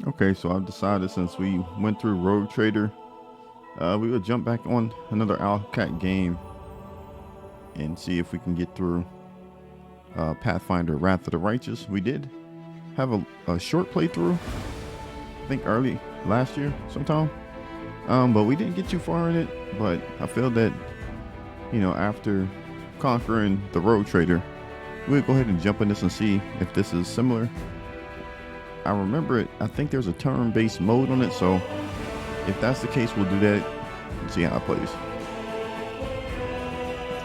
Okay, so I've decided since we went through Rogue Trader, we will jump back on another Owlcat game and see if we can get through Pathfinder Wrath of the Righteous. We did have a short playthrough, I think early last year sometime, but we didn't get too far in it. But I feel that, after conquering the Rogue Trader, we'll go ahead and jump in this and see if this is similar. I remember it. I think there's a turn-based mode on it, so if that's the case, we'll do that and see how it plays.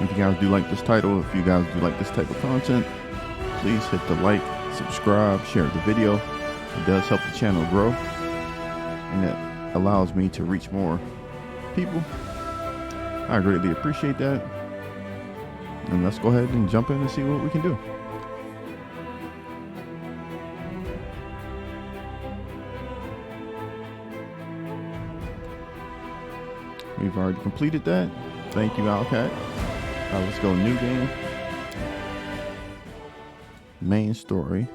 If you guys do like this title, if you guys do like this type of content, please hit the like, subscribe, share the video. It does help the channel grow, and it allows me to reach more people. I greatly appreciate that. And let's go ahead and jump in and see what we can do. We've already completed that. Thank you, Owlcat. Let's go new game. Main story.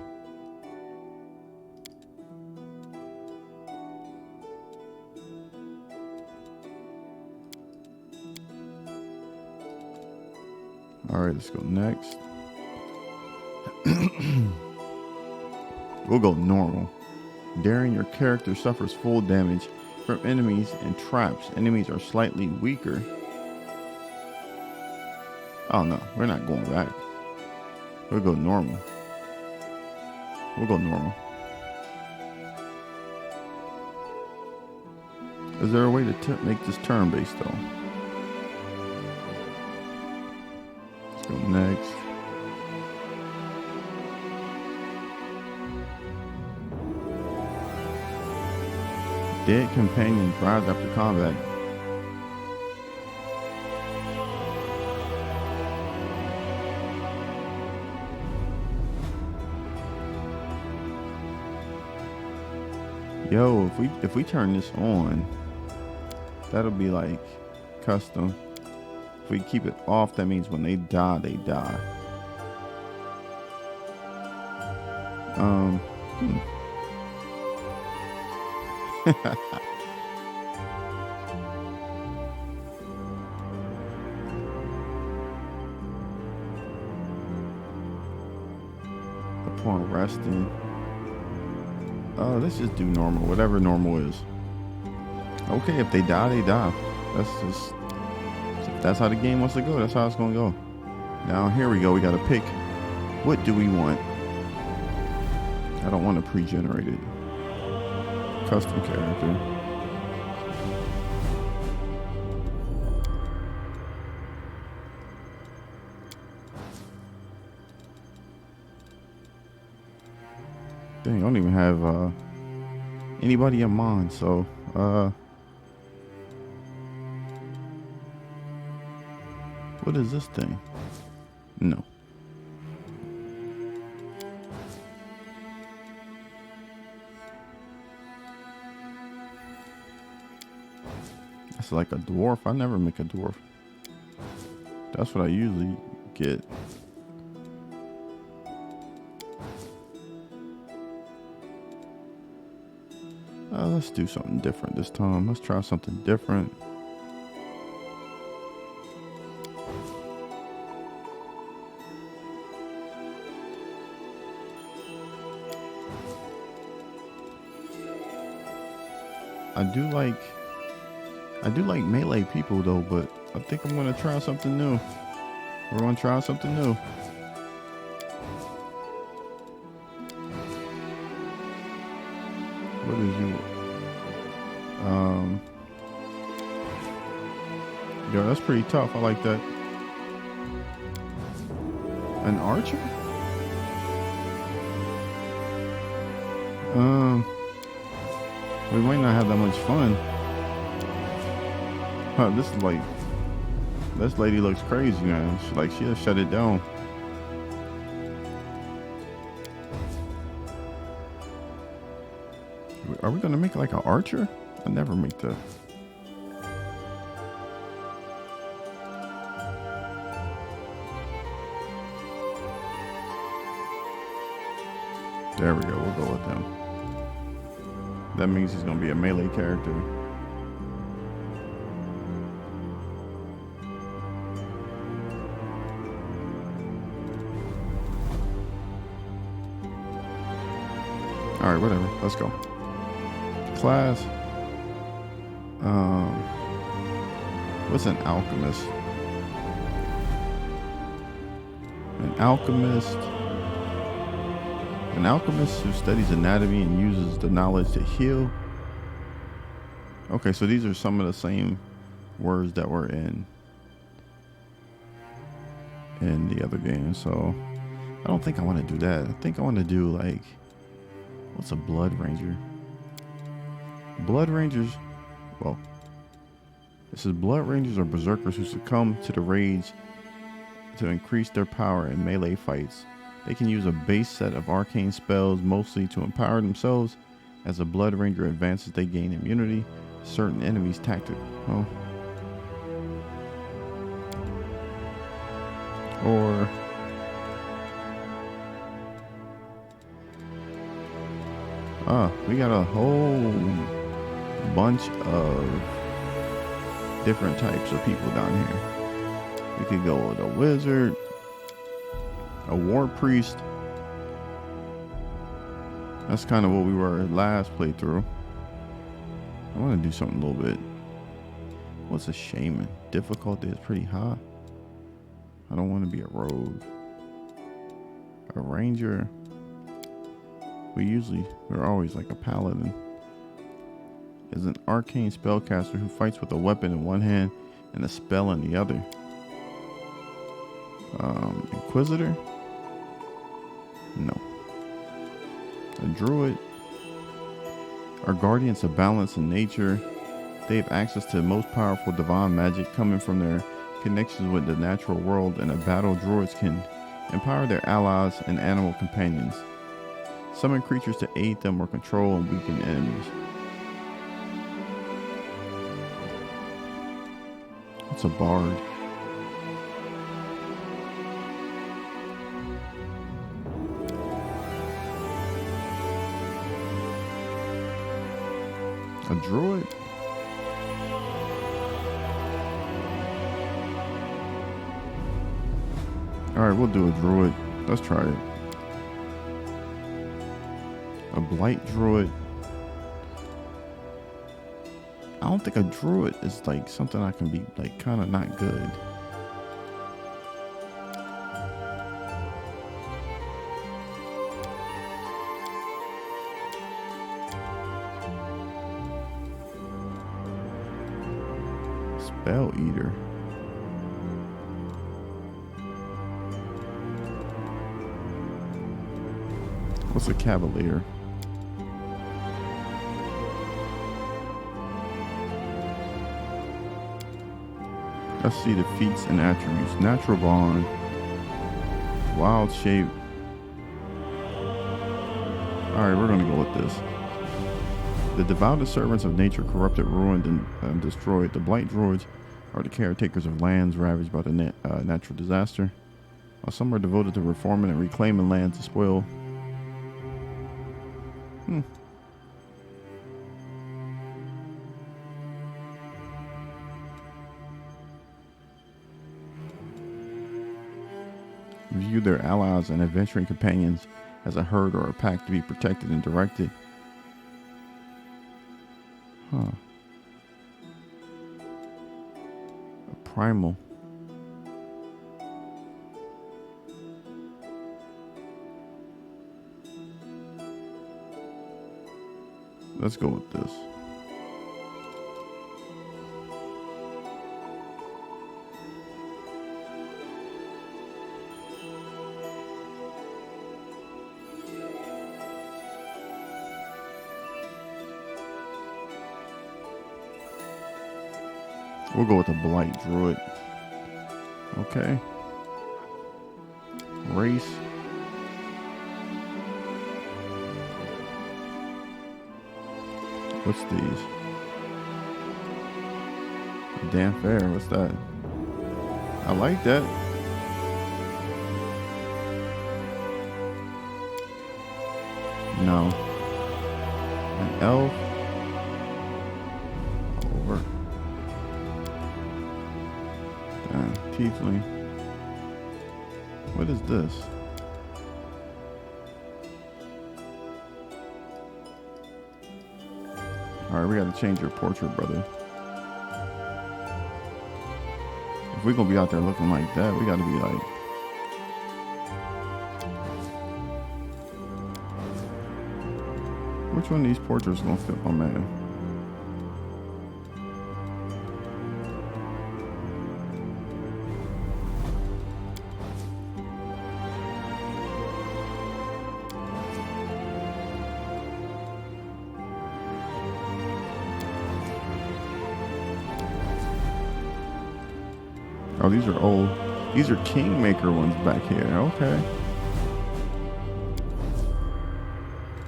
All right, let's go next. We'll go normal. Daring, your character suffers full damage from enemies and traps. Enemies are slightly weaker. Oh no, we're not going back. We'll go normal. We'll go normal. Is there a way to make this turn-based though? Let's go next. Dead companion thrives after combat. Yo, if we turn this on, that'll be like custom. If we keep it off, that means when they die, they die. Upon resting. Let's just do normal, whatever normal is. Okay, if they die, they die. If that's how the game wants to go, that's how it's gonna go. Now here we go, we gotta pick, what do we want? I don't want a pre-generated custom character. Dang, I don't even have anybody in mind, so what is this thing? No. That's like a dwarf. I never make a dwarf. That's what I usually get. Let's do something different this time. Let's try something different. I do like melee people though, but I think I'm gonna try something new. We're gonna try something new. What is you? Yo, that's pretty tough. I like that. An archer? We might not have that much fun. Huh, this lady looks crazy, man. She'll shut it down. Are we gonna make like an archer? I never make that. There we go. We'll go with them. That means he's going to be a melee character. Alright, whatever. Let's go. Class. What's an alchemist? An alchemist. An alchemist who studies anatomy and uses the knowledge to heal. Okay, so these are some of the same words that were in the other game. So I don't think I want to do that. I think I want to do like, what's a blood ranger? Blood rangers, well, this is blood rangers are berserkers who succumb to the rage to increase their power in melee fights. They can use a base set of arcane spells mostly to empower themselves. As a blood ranger advances, they gain immunity to certain enemies' tactics. Oh. Or we got a whole bunch of different types of people down here. We could go with a wizard, a war priest. That's kind of what we were last playthrough. I want to do something a little bit. What's a shaman? Difficulty is pretty high. I don't want to be a rogue. A ranger. We're always like a paladin. Is an arcane spellcaster who fights with a weapon in one hand and a spell in the other. Inquisitor? No. A druid are guardians of balance in nature. They have access to the most powerful divine magic coming from their connections with the natural world, and a battle druids can empower their allies and animal companions. Summon creatures to aid them or control and weaken enemies. What's a bard? A druid? Alright, we'll do a druid. Let's try it. A blight druid. I don't think a druid is like something I can be like kind of not good. Spell eater. What's a cavalier? Let's see the feats and attributes. Natural bond. Wild shape. Alright, we're gonna go with this. The devoted servants of nature corrupted, ruined, and destroyed. The blight druids are the caretakers of lands ravaged by the natural disaster. While some are devoted to reforming and reclaiming lands to spoil. View their allies and adventuring companions as a herd or a pack to be protected and directed. A primal. Let's go with this. We'll go with a blight druid. Okay. Race. What's these? Damn fair. What's that? I like that. No. An elf. Tiefling. What is this? Alright, we gotta change your portrait, brother. If we're gonna be out there looking like that, we gotta be like... Which one of these portraits gonna fit my man? Oh, these are old. These are Kingmaker ones back here. Okay.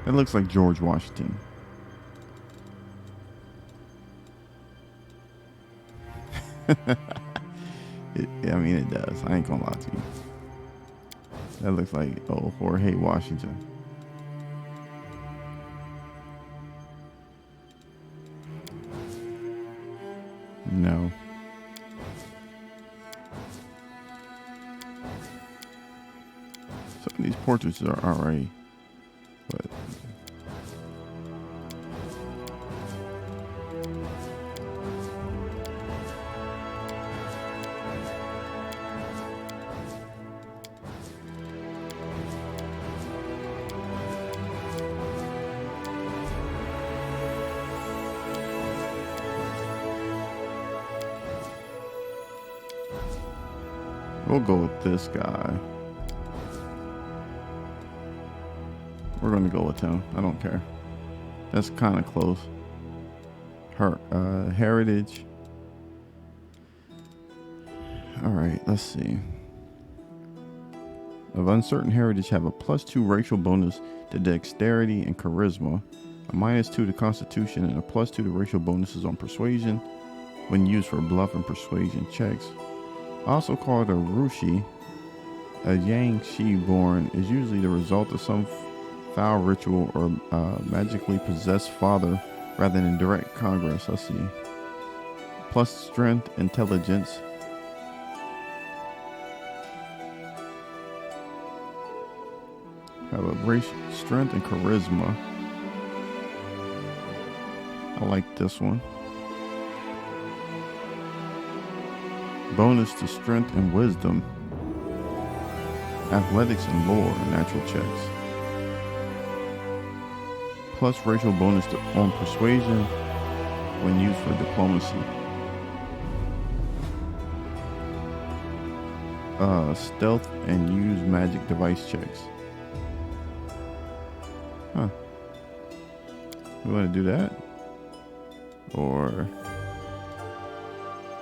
It looks like George Washington. I mean, it does. I ain't gonna lie to you. That looks like old Jorge Washington. No. Some of these portraits are alright, but we'll go with this guy. We're gonna go with him. I don't care. That's kind of close. Heritage. All right, let's see. Of uncertain heritage have a +2 racial bonus to dexterity and charisma, a -2 to constitution, and a +2 to racial bonuses on persuasion when used for bluff and persuasion checks. Also called a Rushi, a Yangshi born is usually the result of some foul ritual or magically possessed father rather than direct congress. Let's see. Plus strength, intelligence. Have a race, strength, and charisma. I like this one. Bonus to strength and wisdom, athletics and lore, and natural checks. Plus racial bonus on persuasion when used for diplomacy. Stealth and use magic device checks. Huh. We want to do that? Or...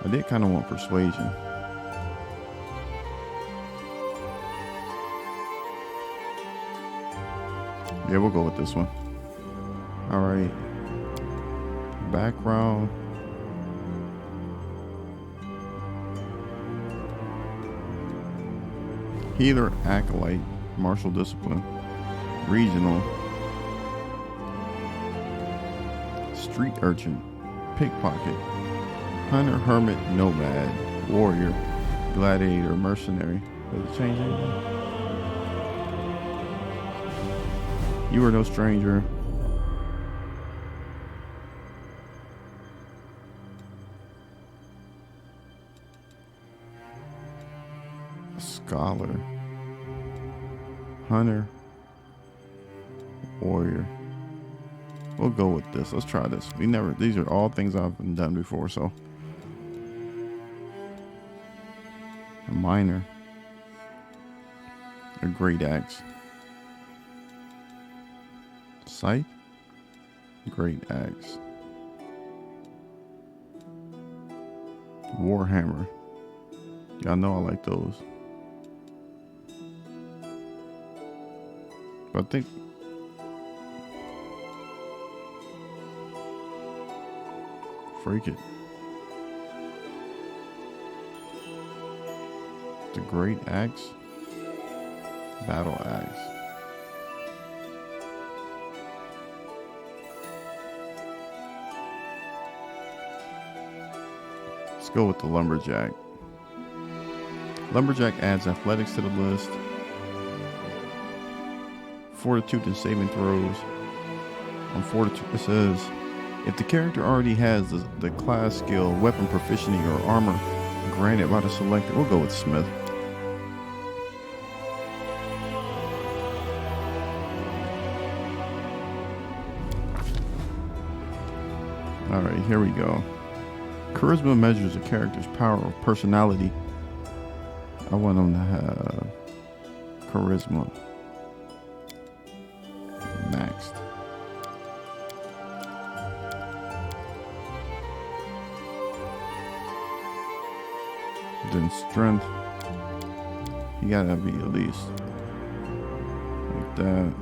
I did kind of want persuasion. Yeah, we'll go with this one. All right. Background. Healer, acolyte, martial discipline, regional, street urchin, pickpocket, hunter, hermit, nomad, warrior, gladiator, mercenary. Does it change anything? You are no stranger. Scholar, hunter, warrior. We'll go with this. Let's try this. These are all things I've done before, so. A miner. A great axe. Scythe. Great axe. Warhammer. Y'all know I like those. But I think freak it. The great axe. Battle axe. Let's go with the lumberjack. Lumberjack adds athletics to the list. Fortitude and saving throws. On fortitude, it says if the character already has the class skill, weapon proficiency, or armor granted by the selector, we'll go with Smith. All right, here we go. Charisma measures a character's power or personality. I want them to have charisma maxed. Then strength, you gotta be at least like that.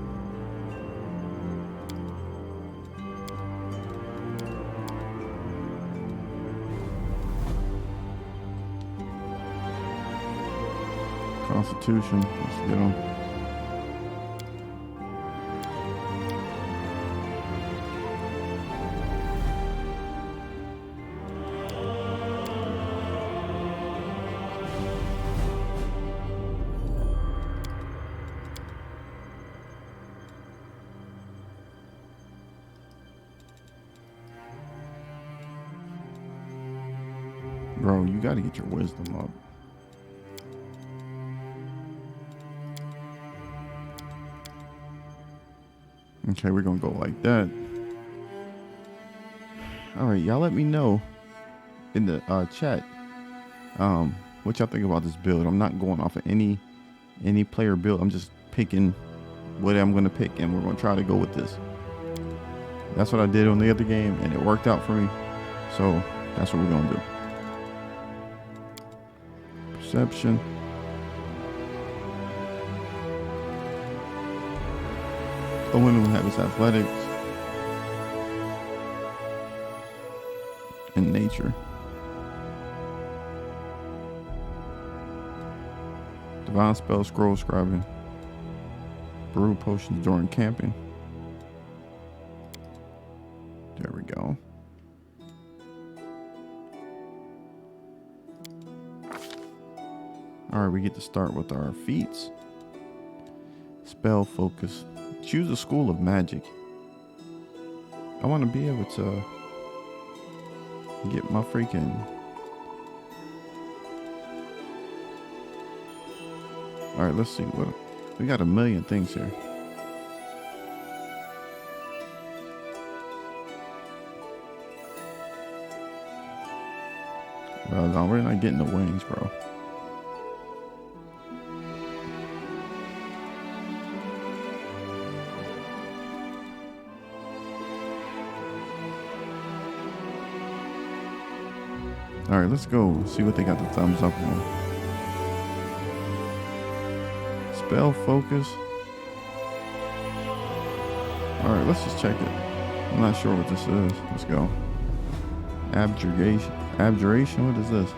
Constitution, let's get them. Bro, you gotta get your wisdom up. Okay, we're gonna go like that. All right, y'all let me know in the chat what y'all think about this build. I'm not going off of any player build. I'm just picking what I'm gonna pick, and we're gonna try to go with this. That's what I did on the other game, and it worked out for me. So that's what we're gonna do. Perception. The women will have his athletics and nature. Divine spell, scroll scribing, brew potions during camping. There we go. All right, we get to start with our feats. Spell focus. Choose a school of magic. I want to be able to get my freaking... All right, let's see. What we got a million things here. Well, no, we're not getting the wings, bro. All right, let's go see what they got the thumbs up on. Spell focus. All right, let's just check it. I'm not sure what this is. Let's go. Abjuration. Abjuration, what is this?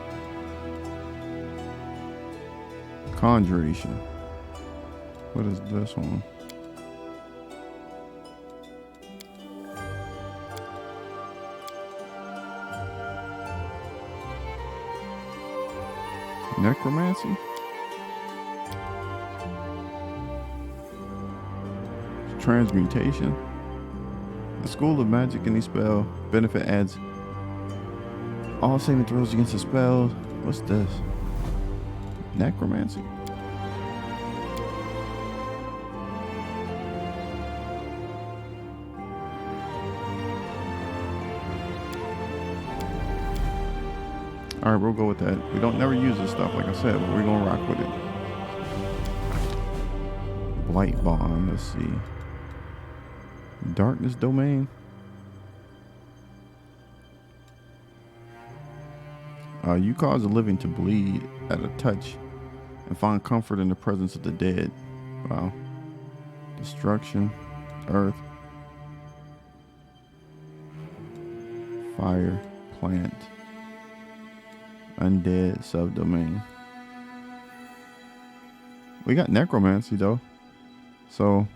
Conjuration. What is this one? Necromancy? Transmutation. The school of magic any spell. Benefit adds all saving throws against a spell. What's this? Necromancy. All right, we'll go with that. We don't never use this stuff, like I said, but we're gonna rock with it. Blight bond. Let's see. Darkness domain. You cause the living to bleed at a touch and find comfort in the presence of the dead. Wow. Destruction. Earth. Fire. Plant. Undead subdomain. We got necromancy though. So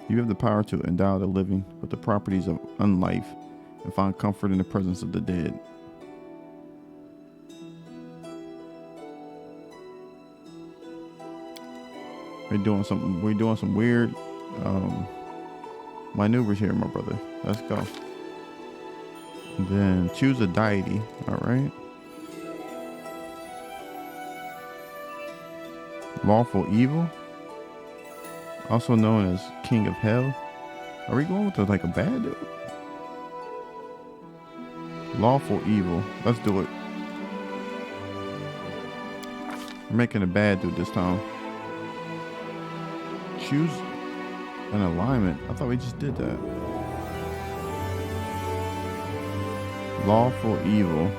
you have the power to endow the living with the properties of unlife and find comfort in the presence of the dead. We're doing some weird maneuvers here, my brother. Let's go. And then choose a deity. All right. Lawful evil, also known as King of Hell. Are we going with like a bad dude? Lawful evil. Let's do it. We're making a bad dude this time. Choose an alignment. I thought we just did that. Lawful evil.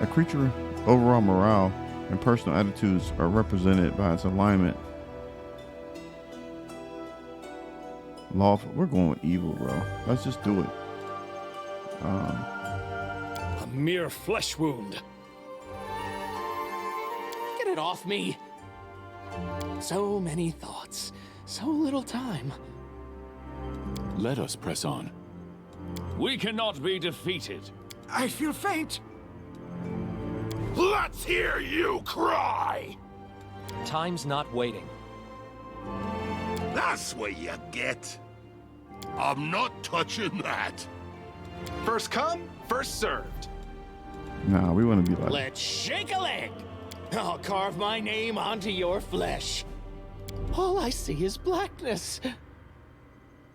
A creature overall morale and personal attitudes are represented by its alignment. Lawful. We're going with evil, bro. Let's just do it. A mere flesh wound. Get it off me. So many thoughts, so little time. Let us press on. We cannot be defeated. I feel faint. Let's hear you cry! Time's not waiting. That's what you get. I'm not touching that. First come, first served. Nah, we want to be like. Let's shake a leg. I'll carve my name onto your flesh. All I see is blackness.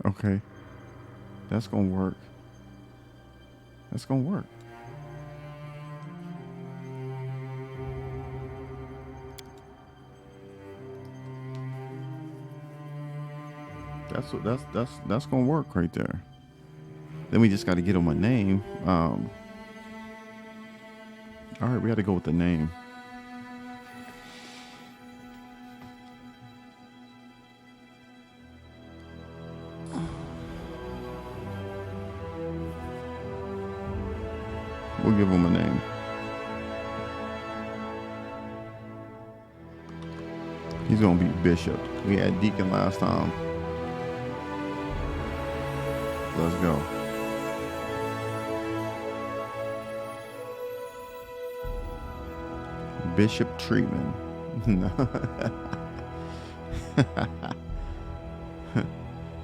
Okay. That's gonna work. That's gonna work. That's gonna work right there. Then we just got to get him a name. All right, we got to go with the name. We'll give him a name. He's gonna be Bishop. We had Deacon last time. Let's go. Bishop Treatment.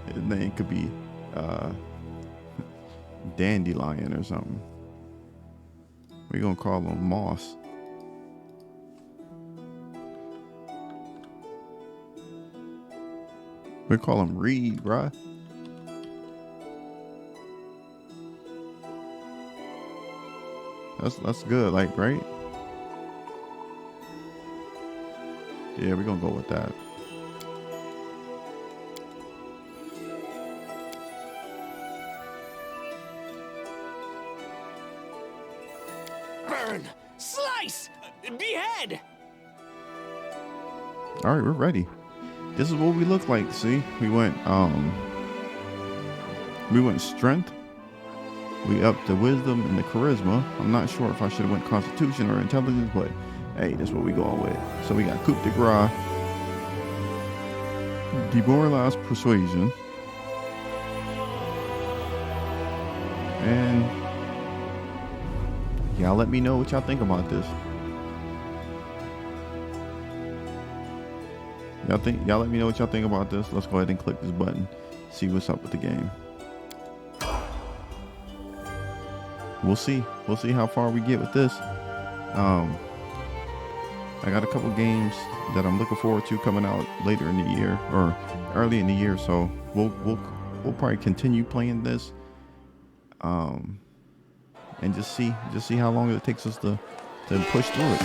His name could be Dandelion or something. We're gonna call him Moss. We call him Reed, bruh. That's good, like, right? Yeah, we're gonna go with that. Burn, slice, behead. All right, we're ready. This is what we look like. See, we went strength. We upped the wisdom and the charisma. I'm not sure if I should have went constitution or intelligence, but hey, that's what we going with. So we got coup de grace, demoralized persuasion, and y'all let me know what y'all think about this. Y'all let me know what y'all think about this. Let's go ahead and click this button. See what's up with the game. We'll see how far we get with this. I got a couple games that I'm looking forward to coming out later in the year or early in the year, so we'll probably continue playing this, and just see how long it takes us to push through it.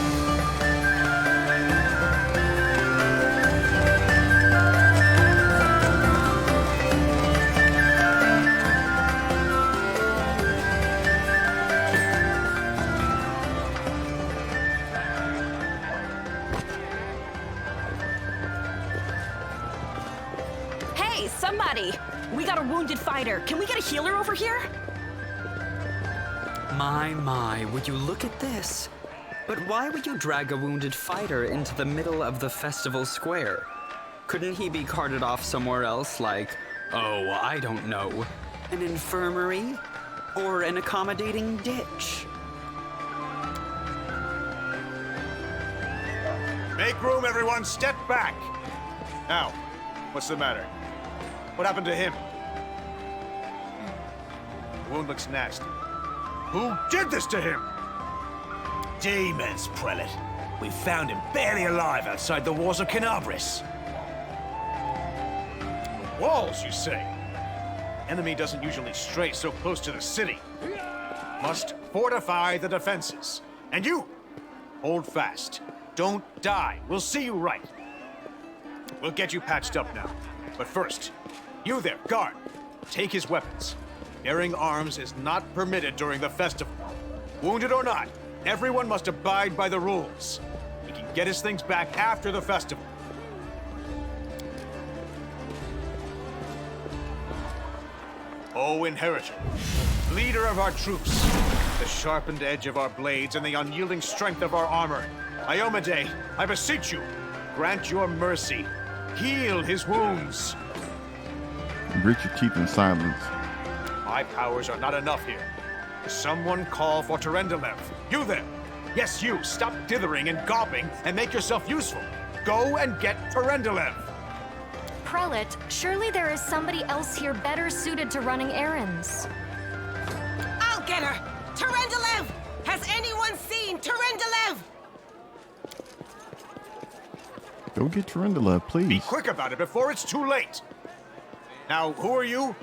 Somebody! We got a wounded fighter. Can we get a healer over here? My, would you look at this? But why would you drag a wounded fighter into the middle of the festival square? Couldn't he be carted off somewhere else, like, oh, I don't know, an infirmary? or an accommodating ditch. Make room, everyone. Step back. Now, what's the matter? What happened to him? The wound looks nasty. Who did this to him? Demons, Prelate. We found him barely alive outside the walls of Canabris. The walls, you say? Enemy doesn't usually stray so close to the city. Must fortify the defenses. And you, hold fast. Don't die. We'll see you right. We'll get you patched up now. But first, you there, guard. Take his weapons. Bearing arms is not permitted during the festival. Wounded or not, everyone must abide by the rules. He can get his things back after the festival. O Inheritor, leader of our troops, the sharpened edge of our blades and the unyielding strength of our armor, Iomade, I beseech you, grant your mercy. Heal his wounds. Grit your teeth in silence. My powers are not enough here. Someone call for Terendelev. You there! Yes, you! Stop dithering and gawping and make yourself useful. Go and get Terendelev! Prelate, surely there is somebody else here better suited to running errands. I'll get her! Terendelev! Has anyone seen Terendelev? Go get Terendelev, please. Be quick about it before it's too late! Now, who are you?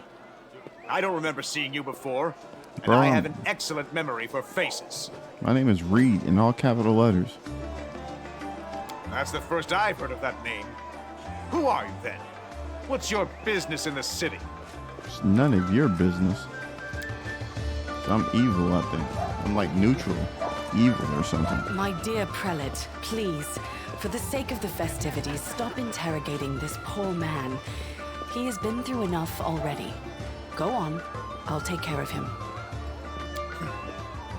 I don't remember seeing you before, and I have an excellent memory for faces. My name is Reed in all capital letters. That's the first I've heard of that name. Who are you then? What's your business in the city? It's none of your business. I'm evil, I think. I'm like neutral, evil or something. My dear Prelate, please, for the sake of the festivities, stop interrogating this poor man. He has been through enough already. Go on. I'll take care of him.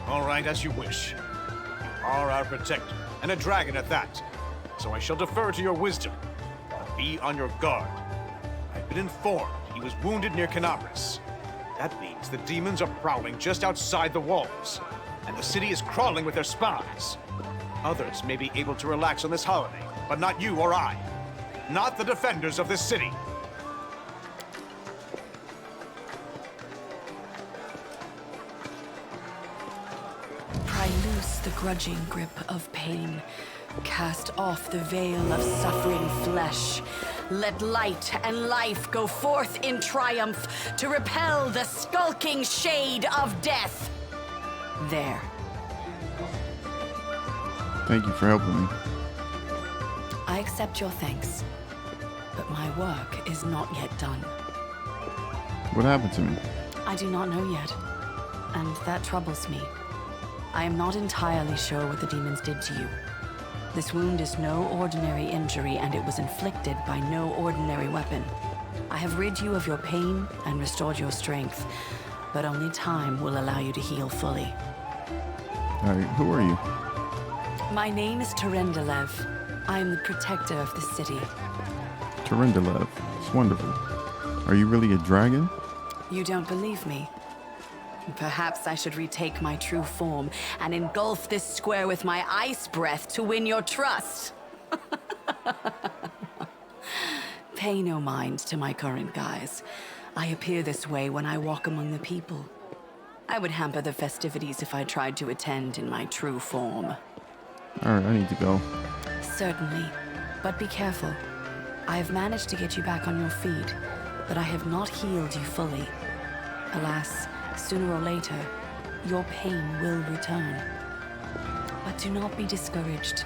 All right, as you wish. You are our protector, and a dragon at that. So I shall defer to your wisdom. But be on your guard. I've been informed he was wounded near Canabris. That means the demons are prowling just outside the walls, and the city is crawling with their spies. Others may be able to relax on this holiday, but not you or I. Not the defenders of this city. Pry loose the grudging grip of pain. Cast off the veil of suffering flesh. Let light and life go forth in triumph to repel the skulking shade of death. There. Thank you for helping me. I accept your thanks, but my work is not yet done. What happened to me? I do not know yet, and that troubles me. I am not entirely sure what the demons did to you. This wound is no ordinary injury, and it was inflicted by no ordinary weapon. I have rid you of your pain and restored your strength, but only time will allow you to heal fully. All right, who are you? My name is Terendelev. I am the protector of the city. Terendelev. It's wonderful. Are you really a dragon? You don't believe me? Perhaps I should retake my true form and engulf this square with my ice breath to win your trust. Pay no mind to my current guise. I appear this way when I walk among the people. I would hamper the festivities if I tried to attend in my true form. All right, I need to go. Certainly, but be careful. I have managed to get you back on your feet, but I have not healed you fully. Alas, sooner or later, your pain will return. But do not be discouraged.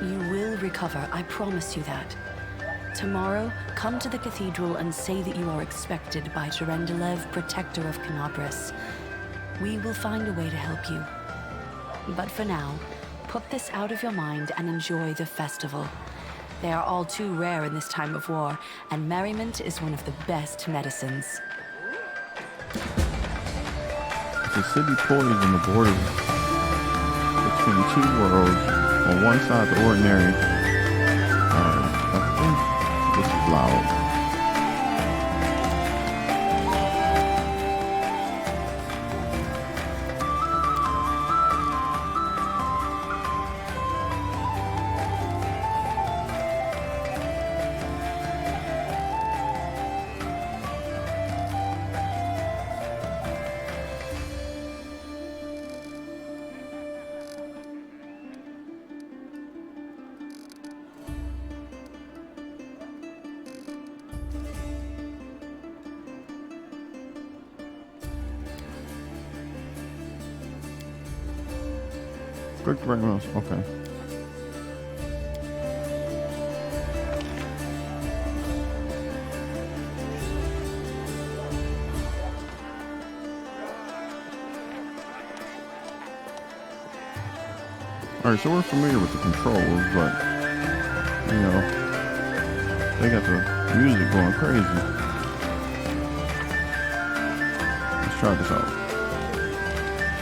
You will recover, I promise you that. Tomorrow, come to the cathedral and say that you are expected by Terendelev, protector of Canabris. We will find a way to help you. But for now, put this out of your mind and enjoy the festival. They are all too rare in this time of war, and merriment is one of the best medicines. It's a city poised on the border between two worlds. On one side, the ordinary. I think this is loud. Click the right mouse. Okay. Alright, so we're familiar with the controls, but, you know, they got the music going crazy. Let's try this out.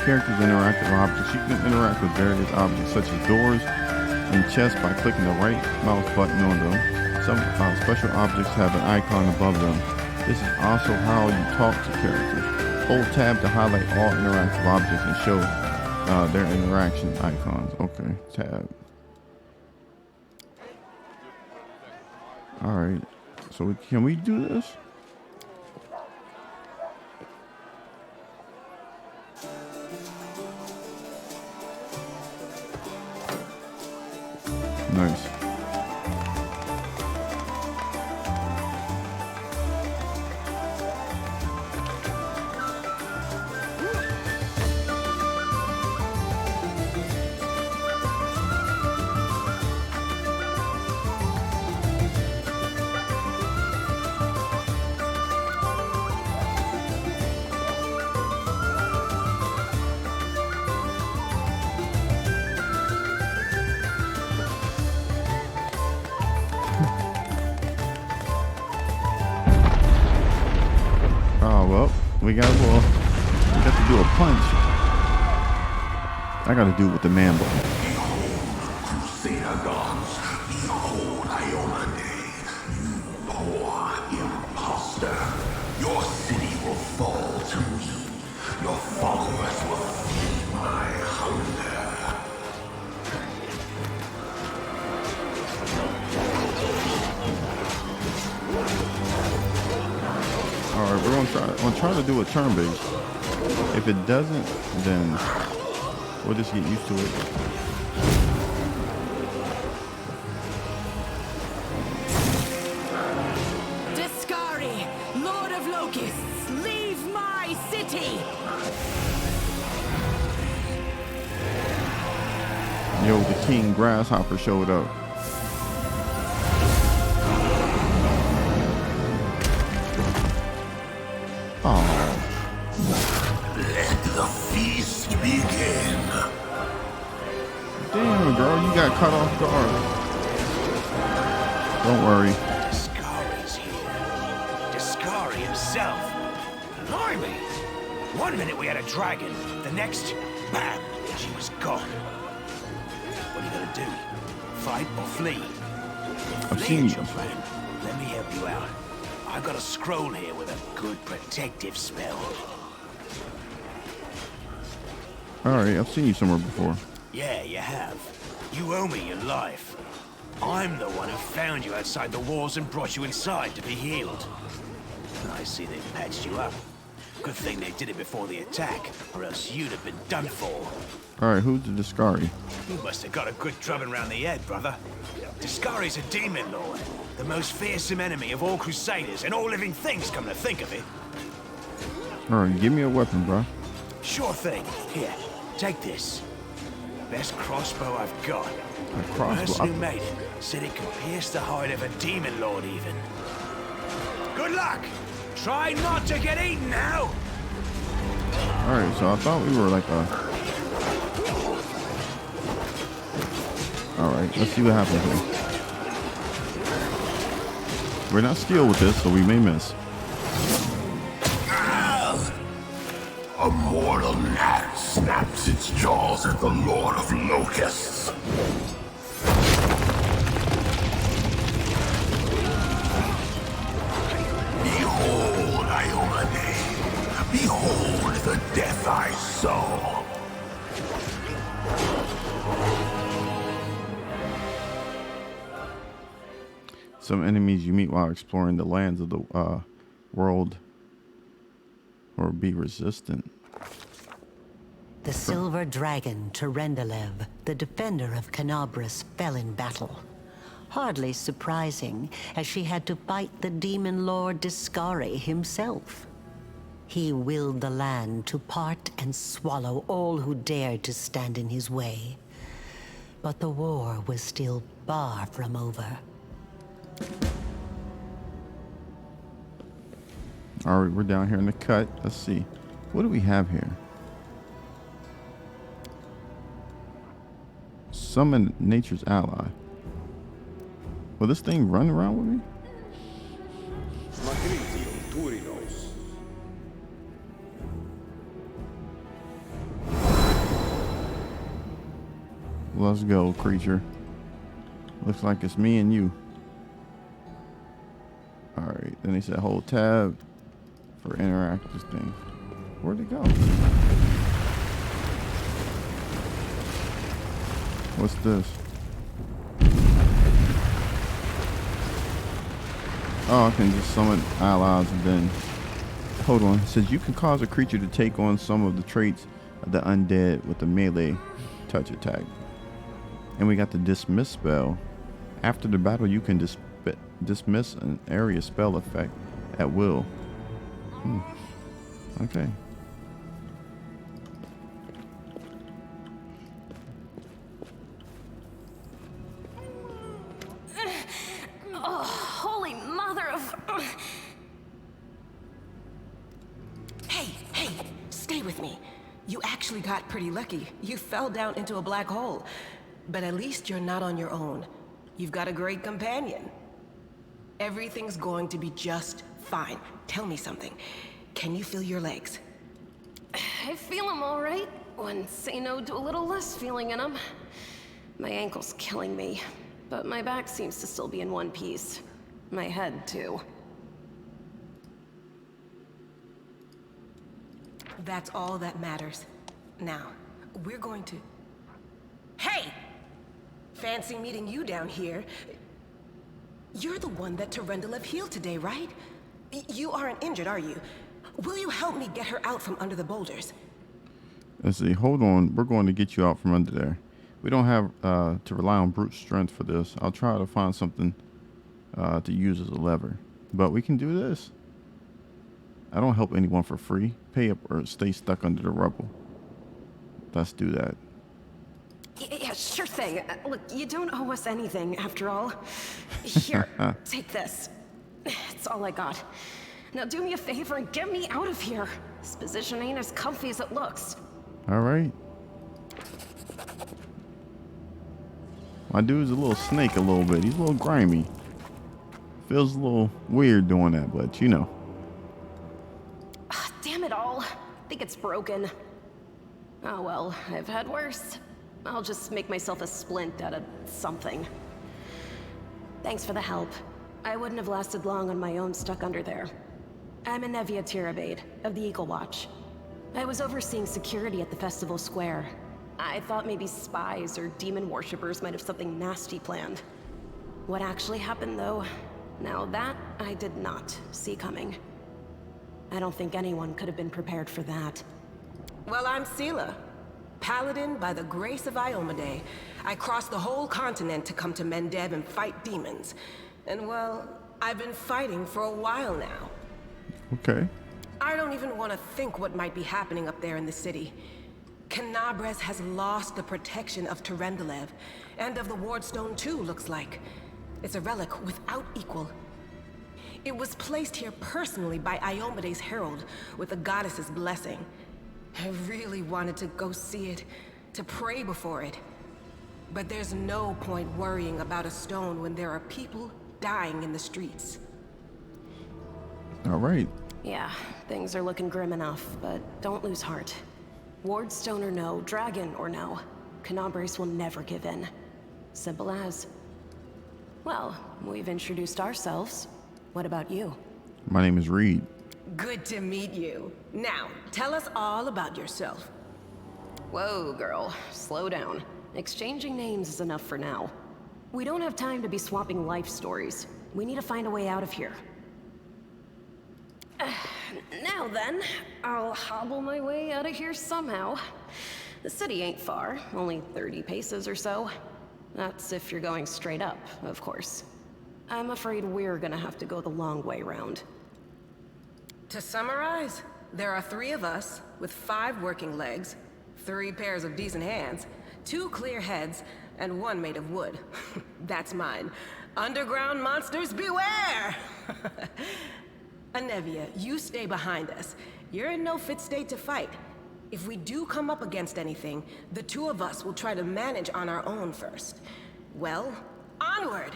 Characters interact with objects. You can interact with various objects, such as doors and chests, by clicking the right mouse button on them. Some special objects have an icon above them. This is also how you talk to characters. Hold tab to highlight all interactive objects and show their interaction icons. Okay, tab. All right, so can we do this? Nice. Oh well, we got to do a punch. I got to do it with the man ball. Crusader gods, behold Iomedae, you poor imposter. Your city will fall to me. Your followers will feed my hunger. All right, we're gonna try to do a turn base. If it doesn't, then we'll just get used to it. Discari, Lord of Locusts, leave my city! Yo, the King Grasshopper showed up. Let the feast begin. Damn, girl, you got cut off guard. Don't worry. Discari's here. Discari himself. Blimey! One minute we had a dragon, the next, bam, she was gone. What are you gonna do? Fight or flee? I've Flee seen is you. your plan. Let me help you out. I've got a scroll here with a good protective spell. Alright, I've seen you somewhere before. Yeah, you have. You owe me your life. I'm the one who found you outside the walls and brought you inside to be healed. I see they've patched you up. Good thing they did it before the attack, or else you'd have been done for. Alright, who's the Discari? You must have got a good drubbing round the head, brother. Discari's a demon lord, the most fearsome enemy of all crusaders and all living things, come to think of it. Alright, give me a weapon, bro. Sure thing. Here, take this. Best crossbow I've got. A The crossbow? person who made it said it can pierce the hide of a demon lord even. Good luck! Try not to get eaten now! Alright, so I thought we were like a... Alright, let's see what happens here. We're not skilled with this, so we may miss. A mortal gnat snaps its jaws at the Lord of Locusts. Behold, Iomedae. Behold the death I sow. Some enemies you meet while exploring the lands of the world or be resistant. The silver dragon, Terendelev, the defender of Canabras, fell in battle. Hardly surprising, as she had to fight the demon lord Discari himself. He willed the land to part and swallow all who dared to stand in his way. But the war was still far from over. All right, we're down here in the cut. Let's see. What do we have here? Summon nature's ally. Will this thing run around with me? Let's go, creature. Looks like it's me and you. All right. Then he said hold tab for interact this thing. Where'd it go? What's this? Oh, I can just summon allies and then... Hold on. It says you can cause a creature to take on some of the traits of the undead with a melee touch attack. And we got the dismiss spell. After the battle, you can dismiss an area spell effect at will. Okay. Oh, holy mother of... Hey, stay with me. You actually got pretty lucky. You fell down into a black hole. But at least you're not on your own. You've got a great companion. Everything's going to be just fine. Tell me something. Can you feel your legs? I feel them all right. When say no to a little less feeling in them. My ankle's killing me, but my back seems to still be in one piece. My head, too. That's all that matters. Now, we're going to... Hey! Fancy meeting you down here. You're the one that Terendelev healed today, right? You aren't injured, are you? Will you help me get her out from under the boulders? Let's see. Hold on. We're going to get you out from under there. We don't have to rely on brute strength for this. I'll try to find something to use as a lever. But we can do this. I don't help anyone for free. Pay up or stay stuck under the rubble. Let's do that. Yeah, sure thing. Look, you don't owe us anything, after all. Here, take this. It's all I got. Now do me a favor and get me out of here. This position ain't as comfy as it looks. All right. My dude's a little snake a little bit. He's a little grimy. Feels a little weird doing that, but you know. Damn it all. I think it's broken. Oh well, I've had worse. I'll just make myself a splint out of something. Thanks for the help. I wouldn't have lasted long on my own stuck under there. I'm Anevia Tirabade, of the Eagle Watch. I was overseeing security at the festival square. I thought maybe spies or demon worshippers might have something nasty planned. What actually happened, though, now that I did not see coming. I don't think anyone could have been prepared for that. Well, I'm Sela. Paladin by the grace of Iomade. I crossed the whole continent to come to Mendeb and fight demons. And well, I've been fighting for a while now. Okay. I don't even want to think what might be happening up there in the city. Canabres has lost the protection of Terendelev, and of the Wardstone too, looks like. It's a relic without equal. It was placed here personally by Iomade's herald, with the goddess's blessing. I really wanted to go see it, to pray before it. But there's no point worrying about a stone when there are people dying in the streets. All right. Yeah, things are looking grim enough, but don't lose heart. Wardstone or no, dragon or no, Canabres will never give in. Simple as. Well, we've introduced ourselves. What about you? My name is Reed. Good to meet you. Now, tell us all about yourself. Whoa, girl. Slow down. Exchanging names is enough for now. We don't have time to be swapping life stories. We need to find a way out of here. Now then, I'll hobble my way out of here somehow. The city ain't far, only 30 paces or so. That's if you're going straight up, of course. I'm afraid we're gonna have to go the long way round. To summarize, there are 3 of us, with 5 working legs, 3 pairs of decent hands, 2 clear heads, and one made of wood. That's mine. Underground monsters beware! Anevia, you stay behind us. You're in no fit state to fight. If we do come up against anything, the two of us will try to manage on our own first. Well, onward!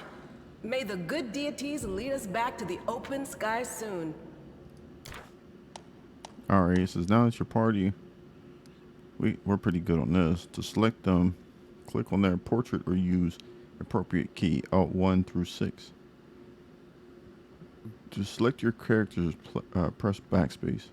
May the good deities lead us back to the open sky soon. Alright, it says now that your party, we're pretty good on this. To select them, click on their portrait or use appropriate key, Alt 1 through 6. To select your characters, press backspace.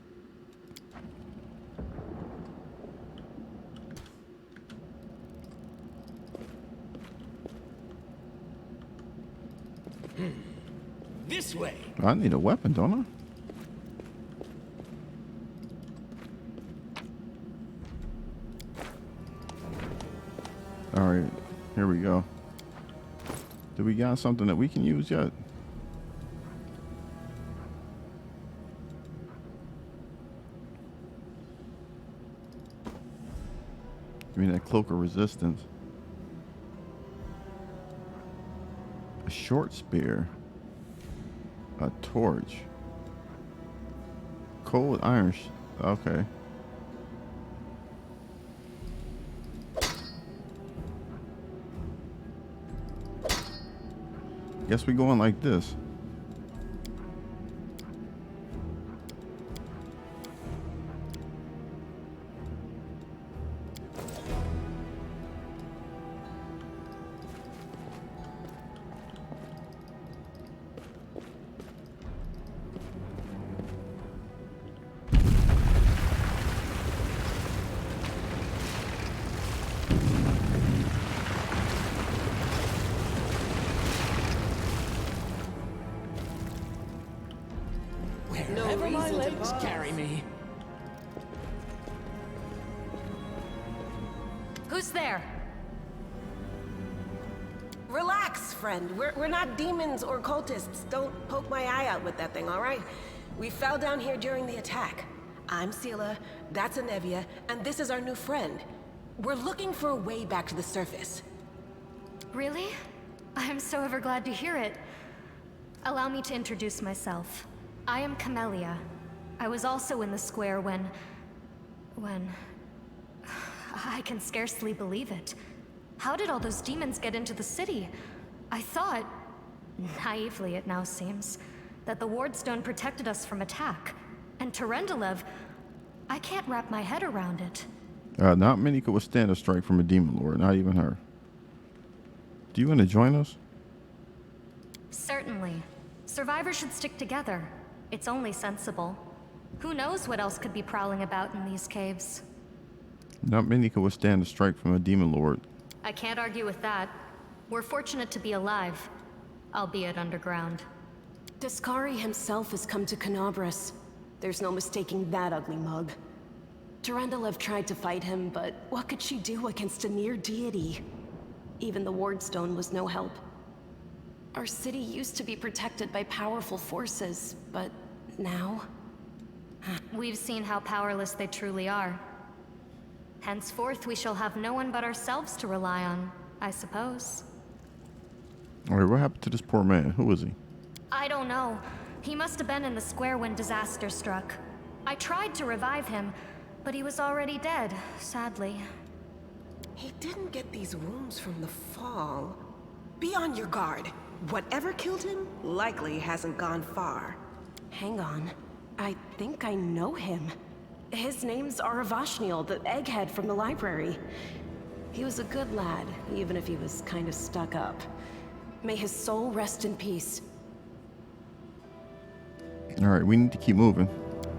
This way. I need a weapon, don't I? Alright, here we go. Do we got something that we can use yet? Give me that cloak of resistance. A short spear. A torch. Cold iron. Okay. Guess we going like this. Wherever my legs carry me. Who's there? Relax, friend. We're not demons or cultists. Don't poke my eye out with that thing, all right? We fell down here during the attack. I'm Sela, that's Anevia, and this is our new friend. We're looking for a way back to the surface. Really? I'm so ever glad to hear it. Allow me to introduce myself. I am Camellia. I was also in the square when... I can scarcely believe it. How did all those demons get into the city? I thought, naively it now seems, that the Wardstone protected us from attack. And Terendelev, I can't wrap my head around it. Not many could withstand a strike from a demon lord, not even her. Do you want to join us? Certainly. Survivors should stick together. It's only sensible. Who knows what else could be prowling about in these caves? Not many could withstand a strike from a demon lord. I can't argue with that. We're fortunate to be alive, albeit underground. Daskari himself has come to Canabras. There's no mistaking that ugly mug. Terendelev tried to fight him, but what could she do against a near deity? Even the Wardstone was no help. Our city used to be protected by powerful forces, but now? We've seen how powerless they truly are. Henceforth, we shall have no one but ourselves to rely on, I suppose. Alright, what happened to this poor man? Who was he? I don't know. He must have been in the square when disaster struck. I tried to revive him, but he was already dead, sadly. He didn't get these wounds from the fall. Be on your guard. Whatever killed him likely hasn't gone far. Hang on. I think I know him. His name's Aravashniel, the egghead from the library. He was a good lad, even if he was kind of stuck up. May his soul rest in peace. Alright, we need to keep moving.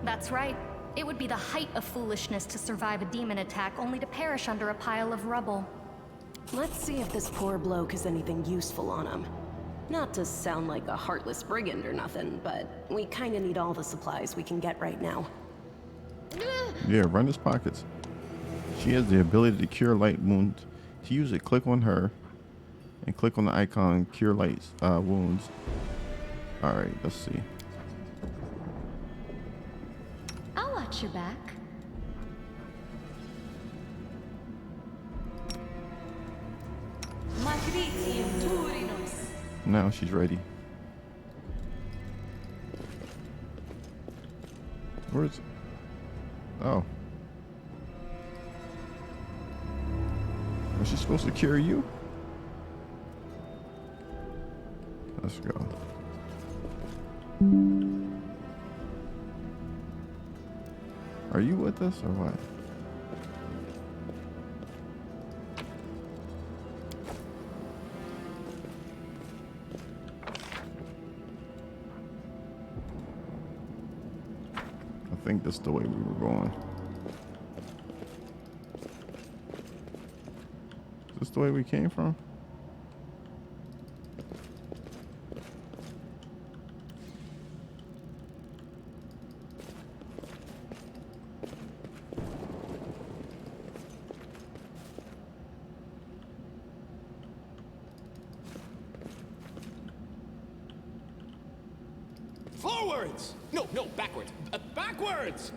That's right. It would be the height of foolishness to survive a demon attack only to perish under a pile of rubble. Let's see if this poor bloke has anything useful on him. Not to sound like a heartless brigand or nothing, but we kinda need all the supplies we can get right now. Yeah, run his pockets. She has the ability to cure light wounds. To use it, click on her and click on the icon Cure Light Wounds. Alright, let's see. I'll watch your back. Now she's ready. Where's... Oh. Was she supposed to carry you? Let's go. Are you with us or what? I think that's the way we were going. Is this the way we came from? Forwards! No, backwards. Backwards!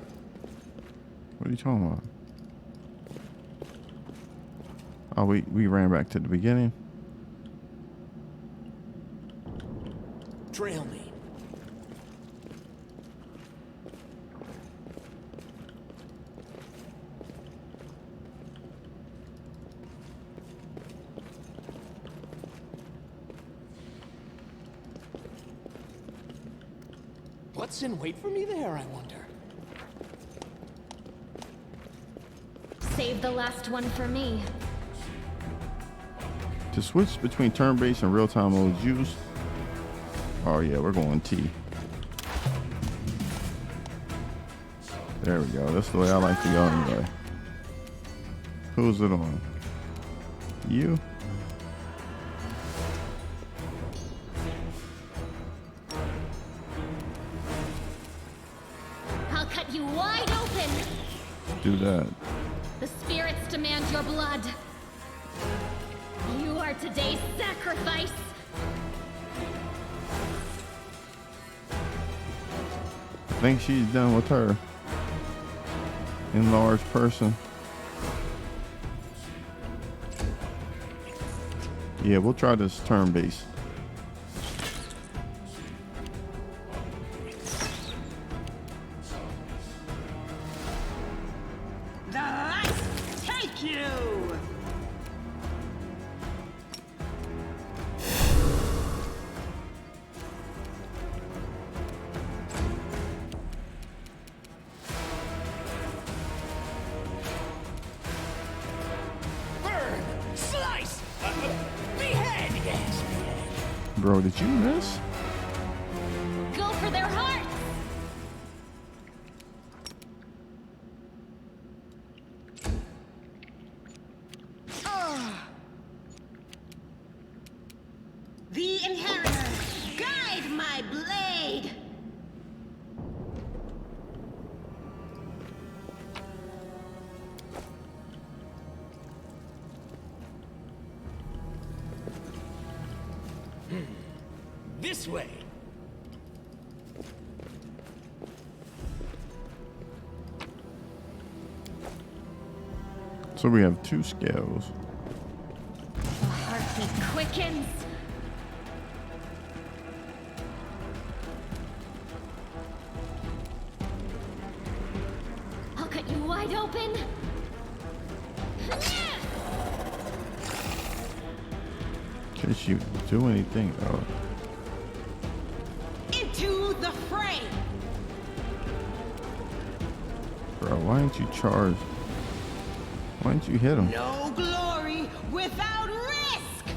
What are you talking about? Oh, we ran back to the beginning. Trail me. What's in wait for me there, I wonder? Save the last one for me. To switch between turn-based and real-time modes, use... Oh yeah, we're going T. There we go. That's the way I like to go anyway. Who's it on? You? I'll cut you wide open. Do that. The spirits demand your blood. You are today's sacrifice. I think she's done with her enlarged person. Yeah, we'll try this turn base. The lights take you! Burn! Slice! Behead! Yes, behead. Bro, did you miss? Go for their hearts. The Inheritor, guide my blade! This way. So we have 2 scales. The heartbeat quickens. I'll cut you wide open. Can she do anything though? Into the fray! Bro, why didn't you charge? Why didn't you hit him? No glory without risk!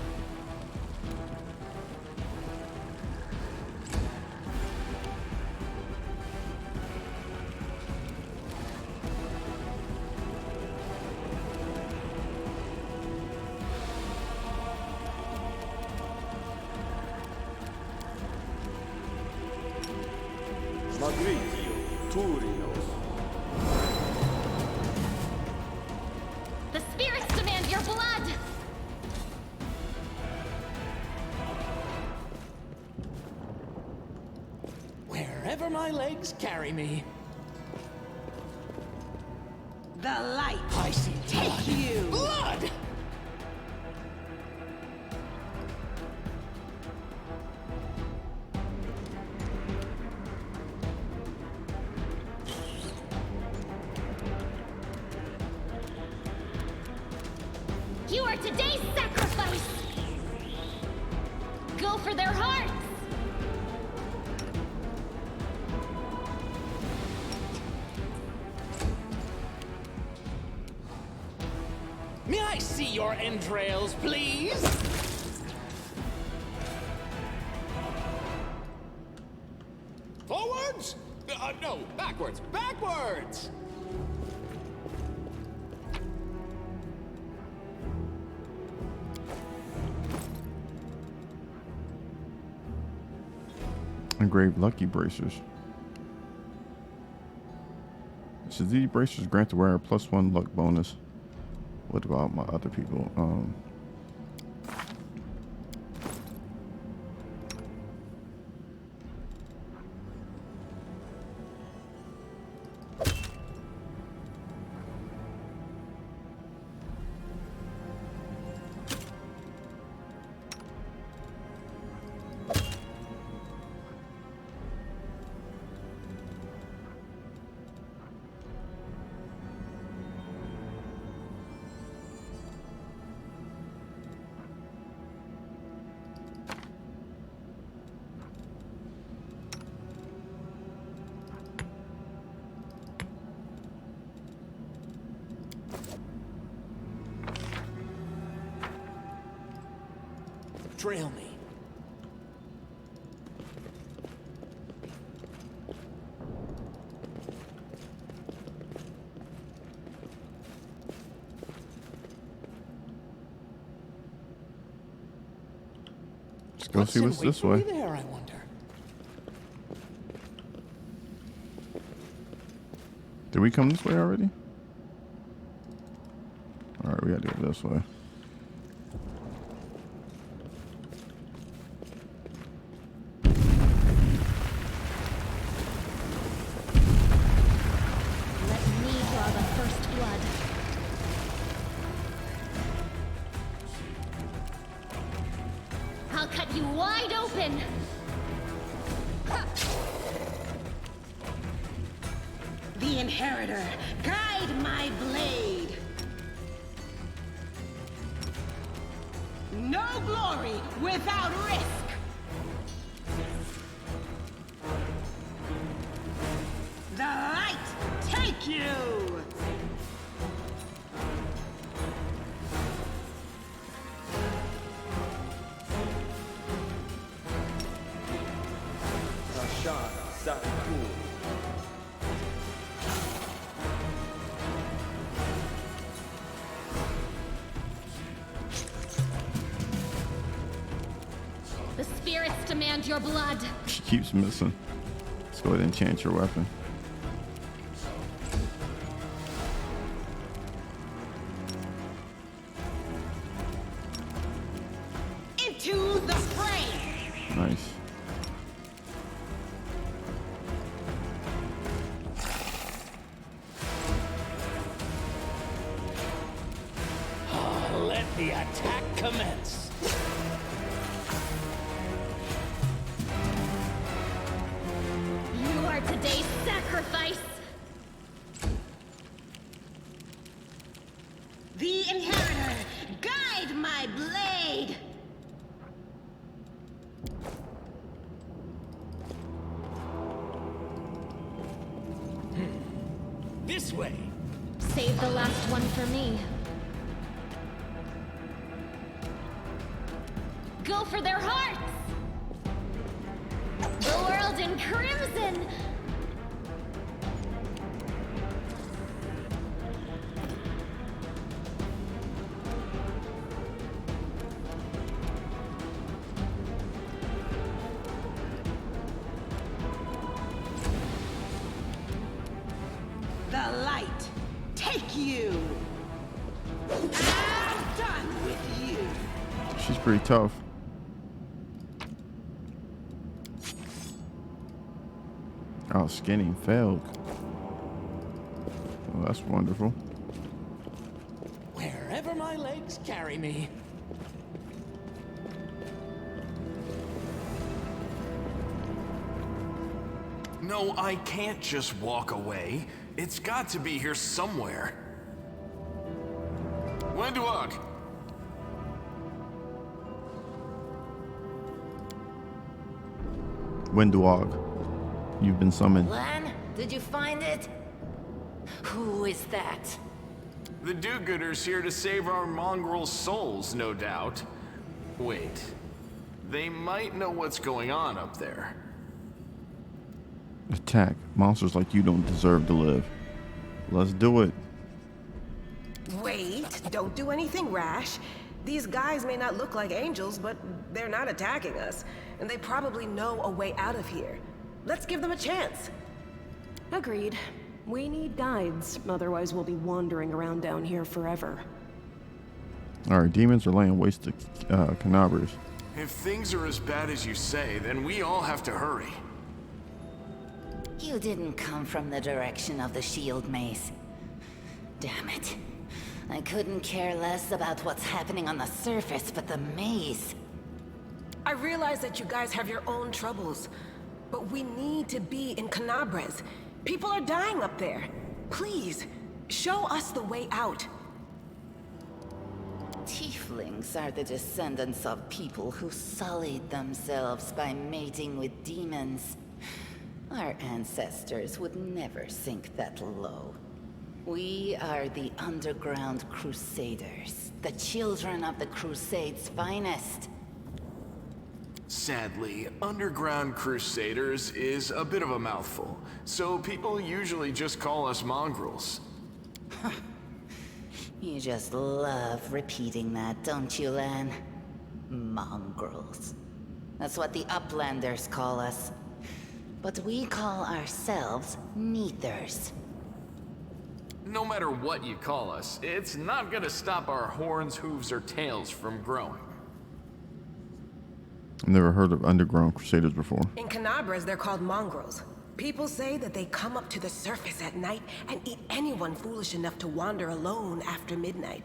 The spirits demand your blood. Wherever my legs carry me. The light I see take blood. you! Blood! today's sacrifice! Go for their hearts! May I see your entrails, please? Forwards? No, backwards. Backwards! Engraved lucky bracers. So these bracers grant the wearer +1 luck bonus. What about my other people? Trail me. Let's go see what's this way. There, I wonder. Did we come this way already? All right, we gotta go this way. I'll cut you wide open! The Inheritor, guide my blade! No glory without risk! The light take you! The spirits demand your blood. She keeps missing. Let's go ahead and enchant your weapon. Into the fray! Nice. Let the attack commence. You are today's sacrifice! The Inheritor, guide my blade! This way. Save the last one for me. Go for their hearts! The world in crimson! The light take you! I'm done with you! She's pretty tough. Oh, skinning failed. Well, that's wonderful. Wherever my legs carry me. No, I can't just walk away. It's got to be here somewhere. Windwalk! Windwog, you've been summoned. Lan, did you find it? Who is that? The do-gooders here to save our mongrel souls, no doubt. Wait. They might know what's going on up there. Attack. Monsters like you don't deserve to live. Let's do it. Wait, don't do anything rash. These guys may not look like angels, but they're not attacking us. And they probably know a way out of here. Let's give them a chance. Agreed. We need guides, otherwise we'll be wandering around down here forever. Alright, demons are laying waste to Canabras. If things are as bad as you say, then we all have to hurry. You didn't come from the direction of the shield maze. Damn it. I couldn't care less about what's happening on the surface, but the maze. I realize that you guys have your own troubles, but we need to be in Canabras. People are dying up there. Please, show us the way out. Tieflings are the descendants of people who sullied themselves by mating with demons. Our ancestors would never sink that low. We are the Underground Crusaders, the children of the Crusades' finest. Sadly, Underground Crusaders is a bit of a mouthful, so people usually just call us mongrels. You just love repeating that, don't you, Lan? Mongrels. That's what the Uplanders call us. But we call ourselves Neathers. No matter what you call us, it's not gonna stop our horns, hooves, or tails from growing. I've never heard of Underground Crusaders before. In Canabras, they're called mongrels. People say that they come up to the surface at night and eat anyone foolish enough to wander alone after midnight.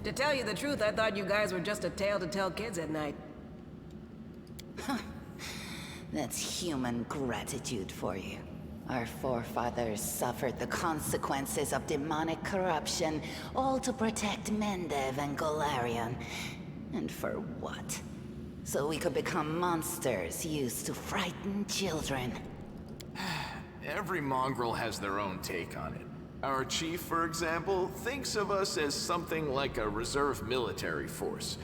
To tell you the truth, I thought you guys were just a tale to tell kids at night. That's human gratitude for you. Our forefathers suffered the consequences of demonic corruption, all to protect Mendev and Golarion. And for what? So we could become monsters used to frighten children. Every mongrel has their own take on it. Our chief, for example, thinks of us as something like a reserve military force.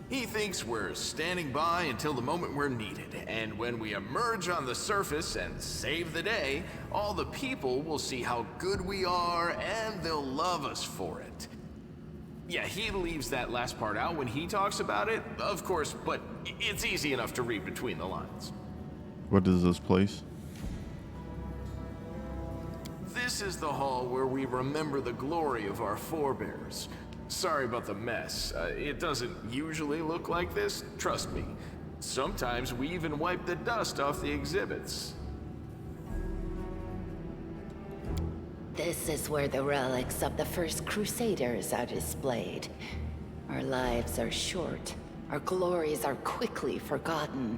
He thinks we're standing by until the moment we're needed, and when we emerge on the surface and save the day, all the people will see how good we are, and they'll love us for it. Yeah, he leaves that last part out when he talks about it, of course, but it's easy enough to read between the lines. What is this place? This is the hall where we remember the glory of our forebears. Sorry about the mess. It doesn't usually look like this, trust me. Sometimes we even wipe the dust off the exhibits. This is where the relics of the first Crusaders are displayed. Our lives are short. Our glories are quickly forgotten.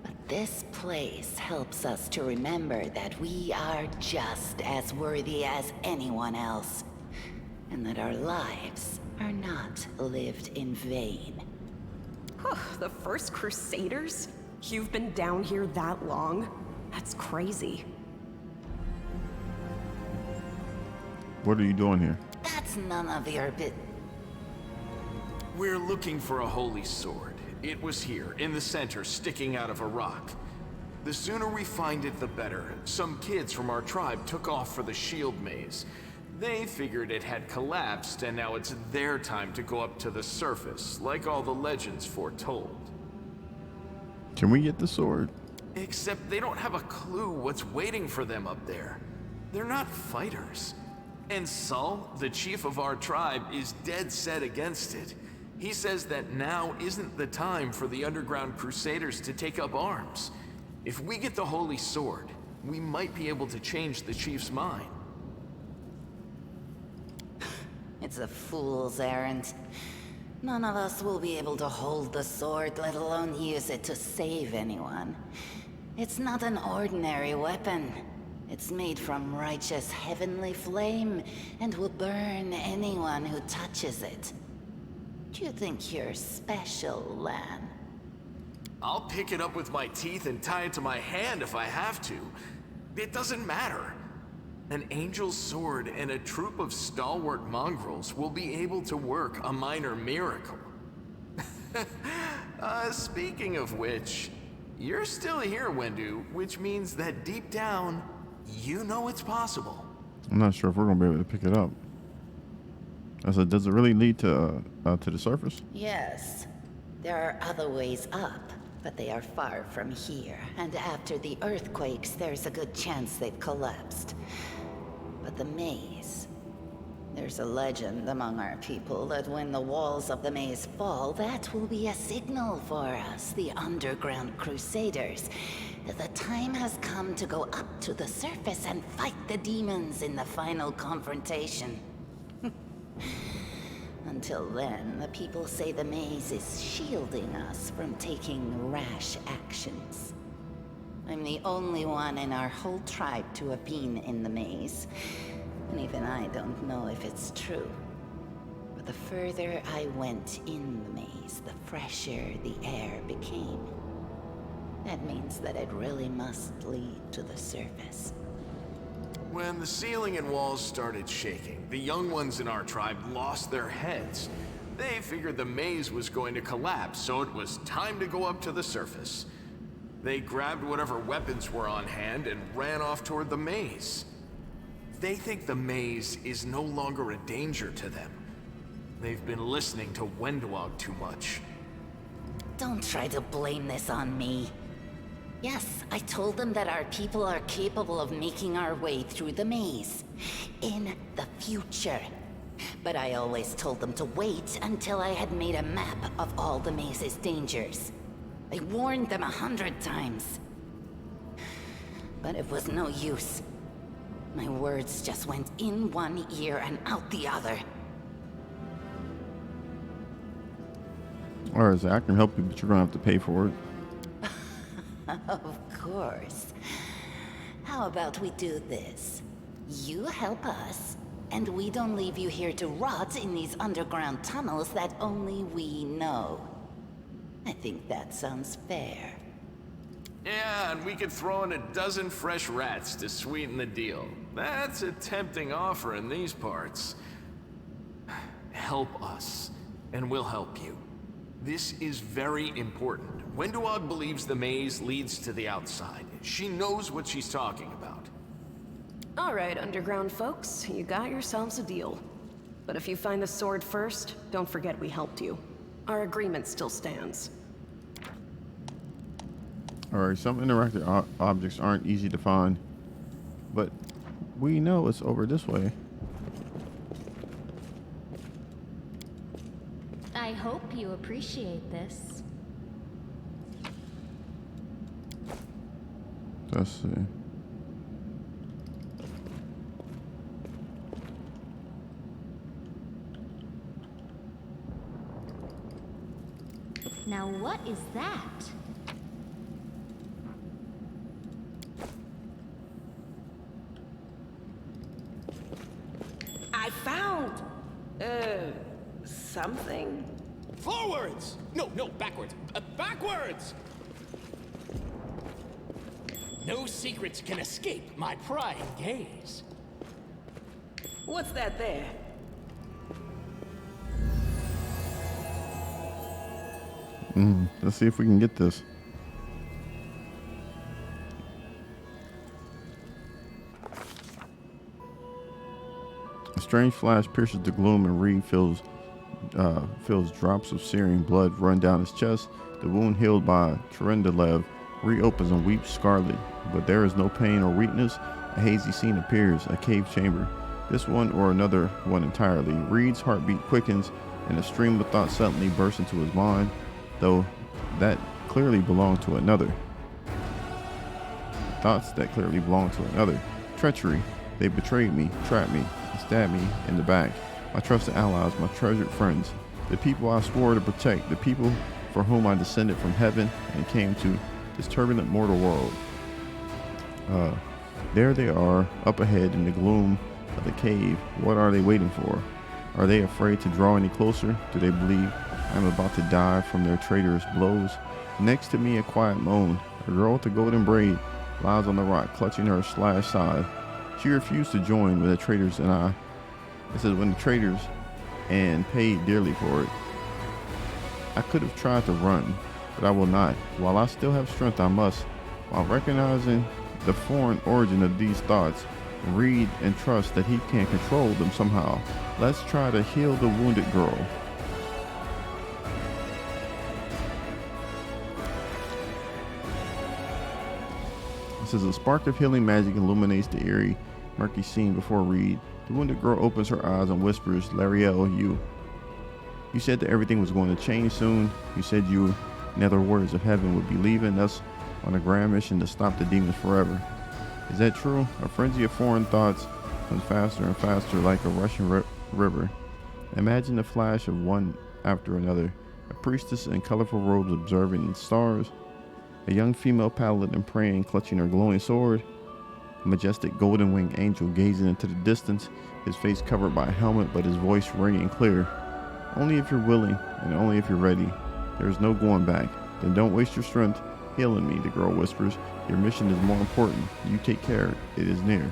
But this place helps us to remember that we are just as worthy as anyone else. And that our lives are not lived in vain. The first Crusaders? You've been down here that long? That's crazy. What are you doing here? That's none of your bit. We're looking for a holy sword. It was here, in the center, sticking out of a rock. The sooner we find it, the better. Some kids from our tribe took off for the shield maze. They figured it had collapsed, and now it's their time to go up to the surface, like all the legends foretold. Can we get the sword? Except they don't have a clue what's waiting for them up there. They're not fighters. And Saul, the chief of our tribe, is dead set against it. He says that now isn't the time for the Underground Crusaders to take up arms. If we get the Holy Sword, we might be able to change the chief's mind. It's a fool's errand. None of us will be able to hold the sword, let alone use it to save anyone. It's not an ordinary weapon. It's made from righteous heavenly flame, and will burn anyone who touches it. Do you think you're special, Lan? I'll pick it up with my teeth and tie it to my hand if I have to. It doesn't matter. An angel's sword and a troop of stalwart mongrels will be able to work a minor miracle. Speaking of which, you're still here, Wendu, which means that deep down, you know it's possible. I'm not sure if we're gonna be able to pick it up. I said, does it really lead to the surface? Yes. There are other ways up, but they are far from here. And after the earthquakes, there's a good chance they've collapsed. But the maze... There's a legend among our people that when the walls of the maze fall, that will be a signal for us, the underground crusaders, that the time has come to go up to the surface and fight the demons in the final confrontation. Until then, the people say the maze is shielding us from taking rash actions. I'm the only one in our whole tribe to have been in the maze. And even I don't know if it's true. But the further I went in the maze, the fresher the air became. That means that it really must lead to the surface. When the ceiling and walls started shaking, the young ones in our tribe lost their heads. They figured the maze was going to collapse, so it was time to go up to the surface. They grabbed whatever weapons were on hand and ran off toward the maze. They think the maze is no longer a danger to them. They've been listening to Wenduog too much. Don't try to blame this on me. Yes, I told them that our people are capable of making our way through the maze. In the future. But I always told them to wait until I had made a map of all the maze's dangers. I warned them 100 times. But it was no use. My words just went in one ear and out the other. Alright, Zach, I can help you, but you're gonna have to pay for it. Of course. How about we do this? You help us, and we don't leave you here to rot in these underground tunnels that only we know. I think that sounds fair. Yeah, and we could throw in a dozen fresh rats to sweeten the deal. That's a tempting offer in these parts. Help us, and we'll help you. This is very important. Wenduog believes the maze leads to the outside. She knows what she's talking about. All right, underground folks, you got yourselves a deal. But if you find the sword first, don't forget we helped you. Our agreement still stands. Alright, some interactive objects aren't easy to find, but we know it's over this way. I hope you appreciate this. Let's see. Now what is that? I found... something. Forwards! No, backwards. Backwards! No secrets can escape my prying gaze. What's that there? Let's see if we can get this. A strange flash pierces the gloom, and Reed feels drops of searing blood run down his chest. The wound healed by Terendelev reopens and weeps scarlet, but there is no pain or weakness. A hazy scene appears, a cave chamber. This one or another one entirely. Reed's heartbeat quickens, and a stream of thoughts suddenly bursts into his mind, though that clearly belonged to another. Thoughts that clearly belonged to another. Treachery. They betrayed me, trapped me, and stabbed me in the back. My trusted allies, my treasured friends, the people I swore to protect, the people for whom I descended from heaven and came to this turbulent mortal world. There they are, up ahead in the gloom of the cave. What are they waiting for? Are they afraid to draw any closer? Do they believe I'm about to die from their traitorous blows. Next to me, a quiet moan. A girl with a golden braid lies on the rock, clutching her slashed side. She refused to join with the traitors and I. It says, when the traitors and paid dearly for it. I could have tried to run, but I will not. While I still have strength, I must. While recognizing the foreign origin of these thoughts, read and trust that he can control them somehow. Let's try to heal the wounded girl. It says, a spark of healing magic illuminates the eerie, murky scene before Reed. The wounded girl opens her eyes and whispers, Lariel, you said that everything was going to change soon. You said you, in other words, of heaven would be leaving us on a grand mission to stop the demons forever. Is that true? A frenzy of foreign thoughts comes faster and faster like a rushing river. Imagine the flash of one after another. A priestess in colorful robes observing the stars. A young female paladin praying, clutching her glowing sword. A majestic golden-winged angel gazing into the distance, his face covered by a helmet but his voice ringing clear. Only if you're willing, and only if you're ready. There is no going back. Then don't waste your strength healing me, the girl whispers. Your mission is more important. You take care. It is near.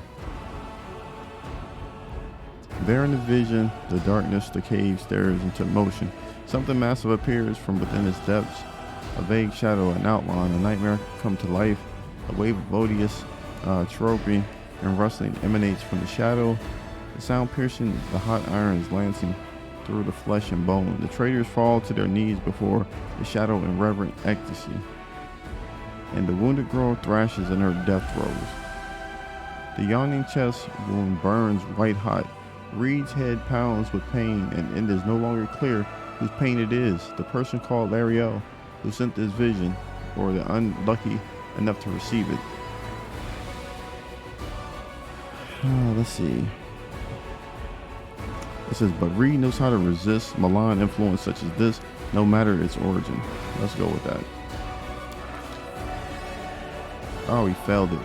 There in the vision, the darkness, the cave stares into motion. Something massive appears from within its depths. A vague shadow, an outline, a nightmare come to life. A wave of odious chirruping and rustling emanates from the shadow. The sound piercing the hot irons lancing through the flesh and bone. The traitors fall to their knees before the shadow in reverent ecstasy. And the wounded girl thrashes in her death throes. The yawning chest wound burns white hot. Reed's head pounds with pain, and it is no longer clear whose pain it is. The person called Lariel, who sent this vision, or the unlucky enough to receive it. Let's see. It says, but Reed knows how to resist malign influence such as this, no matter its origin. Let's go with that. Oh, he failed it.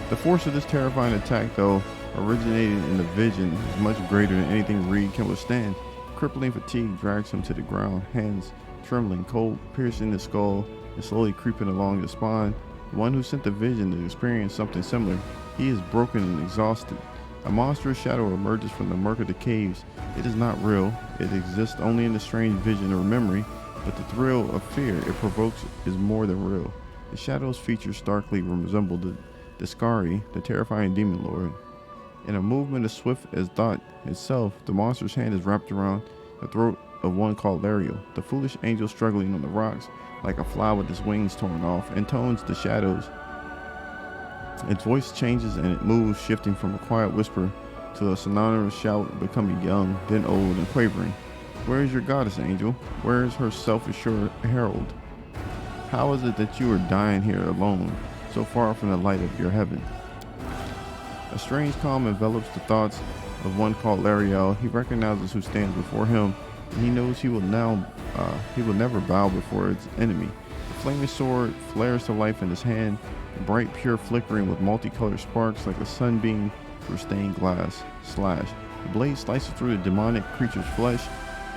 The force of this terrifying attack, though, originating in the vision, is much greater than anything Reed can withstand. Crippling fatigue drags him to the ground, hands trembling, cold piercing the skull and slowly creeping along the spine. The one who sent the vision to experience something similar. He is broken and exhausted. A monstrous shadow emerges from the murk of the caves. It is not real. It exists only in the strange vision or memory, but the thrill of fear it provokes is more than real. The shadow's features starkly resemble the Skari, the terrifying demon lord. In a movement as swift as thought itself, the monster's hand is wrapped around the throat of one called Lariel. The foolish angel struggling on the rocks like a fly with its wings torn off, intones the shadows. Its voice changes and it moves, shifting from a quiet whisper to a sonorous shout, becoming young, then old and quavering. Where is your goddess, angel? Where is her self-assured herald? How is it that you are dying here alone, so far from the light of your heaven? A strange calm envelops the thoughts of one called Lariel. He recognizes who stands before him, and he knows he will never bow before its enemy. The flaming sword flares to life in his hand, bright, pure, flickering with multicolored sparks like a sunbeam through stained glass. Slash. The blade slices through the demonic creature's flesh,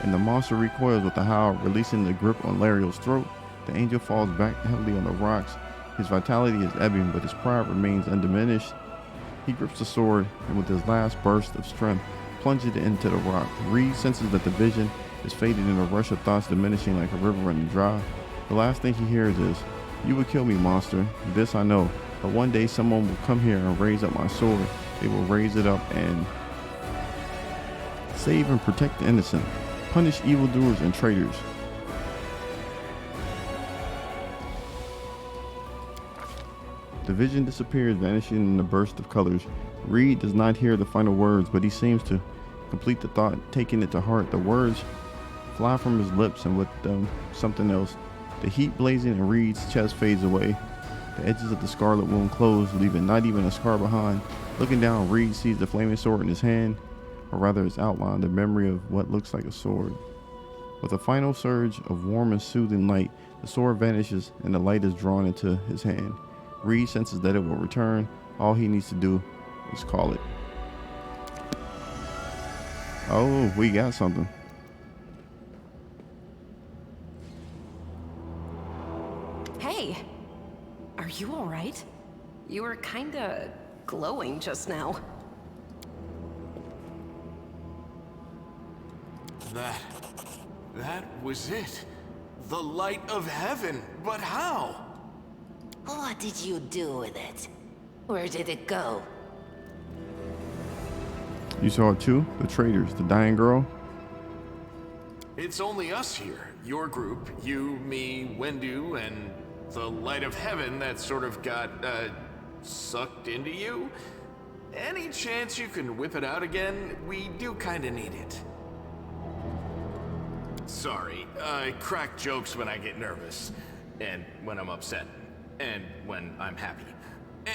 and the monster recoils with a howl, releasing the grip on Lariel's throat. The angel falls back heavily on the rocks. His vitality is ebbing, but his pride remains undiminished. He grips the sword, and with his last burst of strength, plunges it into the rock. Reed senses that the vision is fading in a rush of thoughts diminishing like a river running dry. The last thing he hears is, "You would kill me, monster. This I know. But one day someone will come here and raise up my sword. They will raise it up and save and protect the innocent. Punish evildoers and traitors." The vision disappears, vanishing in a burst of colors. Reed does not hear the final words, but he seems to complete the thought, taking it to heart. The words fly from his lips, and with them something else. The heat blazing in Reed's chest fades away. The edges of the scarlet wound close, leaving not even a scar behind. Looking down, Reed sees the flaming sword in his hand, or rather its outline, the memory of what looks like a sword. With a final surge of warm and soothing light, the sword vanishes and the light is drawn into his hand. Reed senses that it will return. All he needs to do is call it. Oh, we got something. Hey! Are you alright? You were kinda glowing just now. That was it. The light of heaven. But how? What did you do with it? Where did it go? You saw it too? The traitors, the dying girl? It's only us here. Your group, you, me, Wendu, and the light of heaven that sort of got, sucked into you. Any chance you can whip it out again? We do kinda need it. Sorry, I crack jokes when I get nervous, and when I'm upset, and when I'm happy.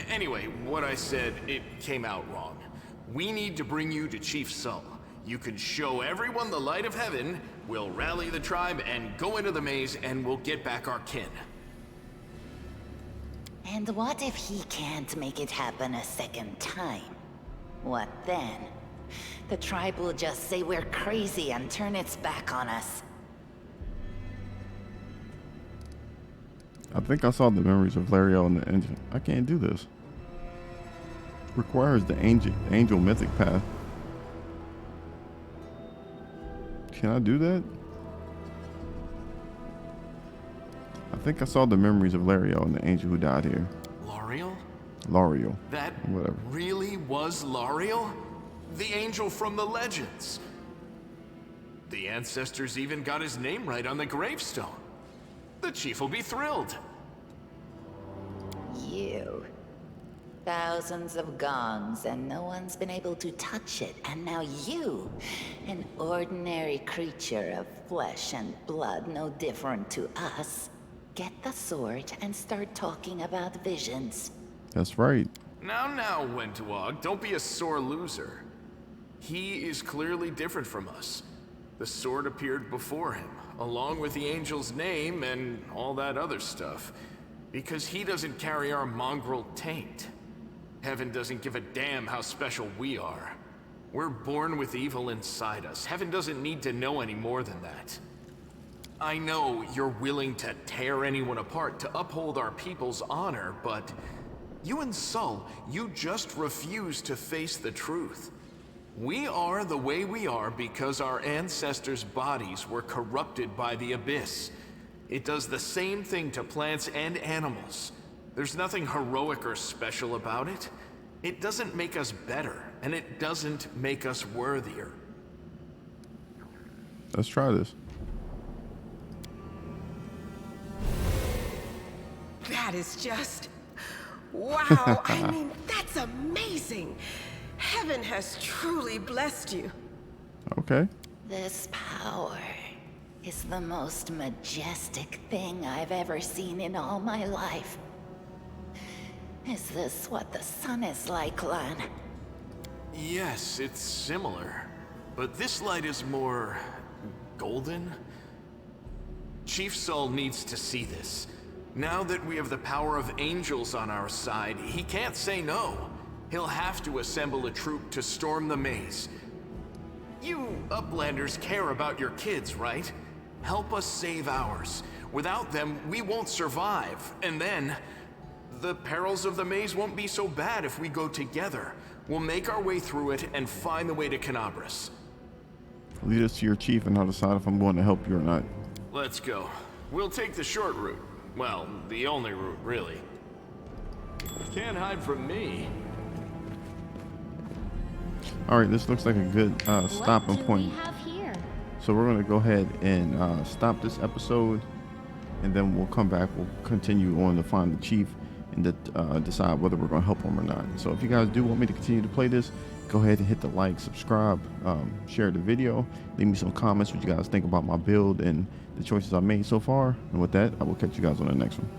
Anyway, what I said, it came out wrong. We need to bring you to Chief Sull. You can show everyone the light of heaven, we'll rally the tribe and go into the maze, and we'll get back our kin. And what if he can't make it happen a second time? What then? The tribe will just say we're crazy and turn its back on us. I think I saw the memories of Lariel and the engine. I can't do this. Requires the angel mythic path. Can I do that? I think I saw the memories of Lariel and the angel who died here. Lariel? Lariel. That Whatever. really was Lariel? The angel from the legends. The ancestors even got his name right on the gravestone. The chief will be thrilled. You. Thousands of gongs and no one's been able to touch it. And now you, an ordinary creature of flesh and blood, no different to us, get the sword and start talking about visions. That's right. Now, Wentuog, don't be a sore loser. He is clearly different from us. The sword appeared before him, along with the angel's name and all that other stuff, because he doesn't carry our mongrel taint. Heaven doesn't give a damn how special we are. We're born with evil inside us. Heaven doesn't need to know any more than that. I know you're willing to tear anyone apart to uphold our people's honor, but you and Sull, you just refuse to face the truth. We are the way we are because our ancestors' bodies were corrupted by the Abyss. It does the same thing to plants and animals. There's nothing heroic or special about it. It doesn't make us better, and it doesn't make us worthier. Let's try this. That is just... wow, I mean, that's amazing. Heaven has truly blessed you. Okay. This power is the most majestic thing I've ever seen in all my life. Is this what the sun is like, Lan? Yes, it's similar. But this light is more... golden? Chief Sull needs to see this. Now that we have the power of angels on our side, he can't say no. He'll have to assemble a troop to storm the maze. You Uplanders care about your kids, right? Help us save ours. Without them, we won't survive. And then, the perils of the maze won't be so bad if we go together. We'll make our way through it and find the way to Canabras. Lead us to your chief and I'll decide if I'm going to help you or not. Let's go. We'll take the short route. Well, the only route, really. Can't hide from me. All right, this looks like a good stopping point. So we're going to go ahead and stop this episode, and then we'll come back. We'll continue on to find the chief and to decide whether we're going to help him or not. So if you guys do want me to continue to play this, go ahead and hit the like, subscribe, share the video, leave me some comments what you guys think about my build and the choices I made so far. And with that, I will catch you guys on the next one.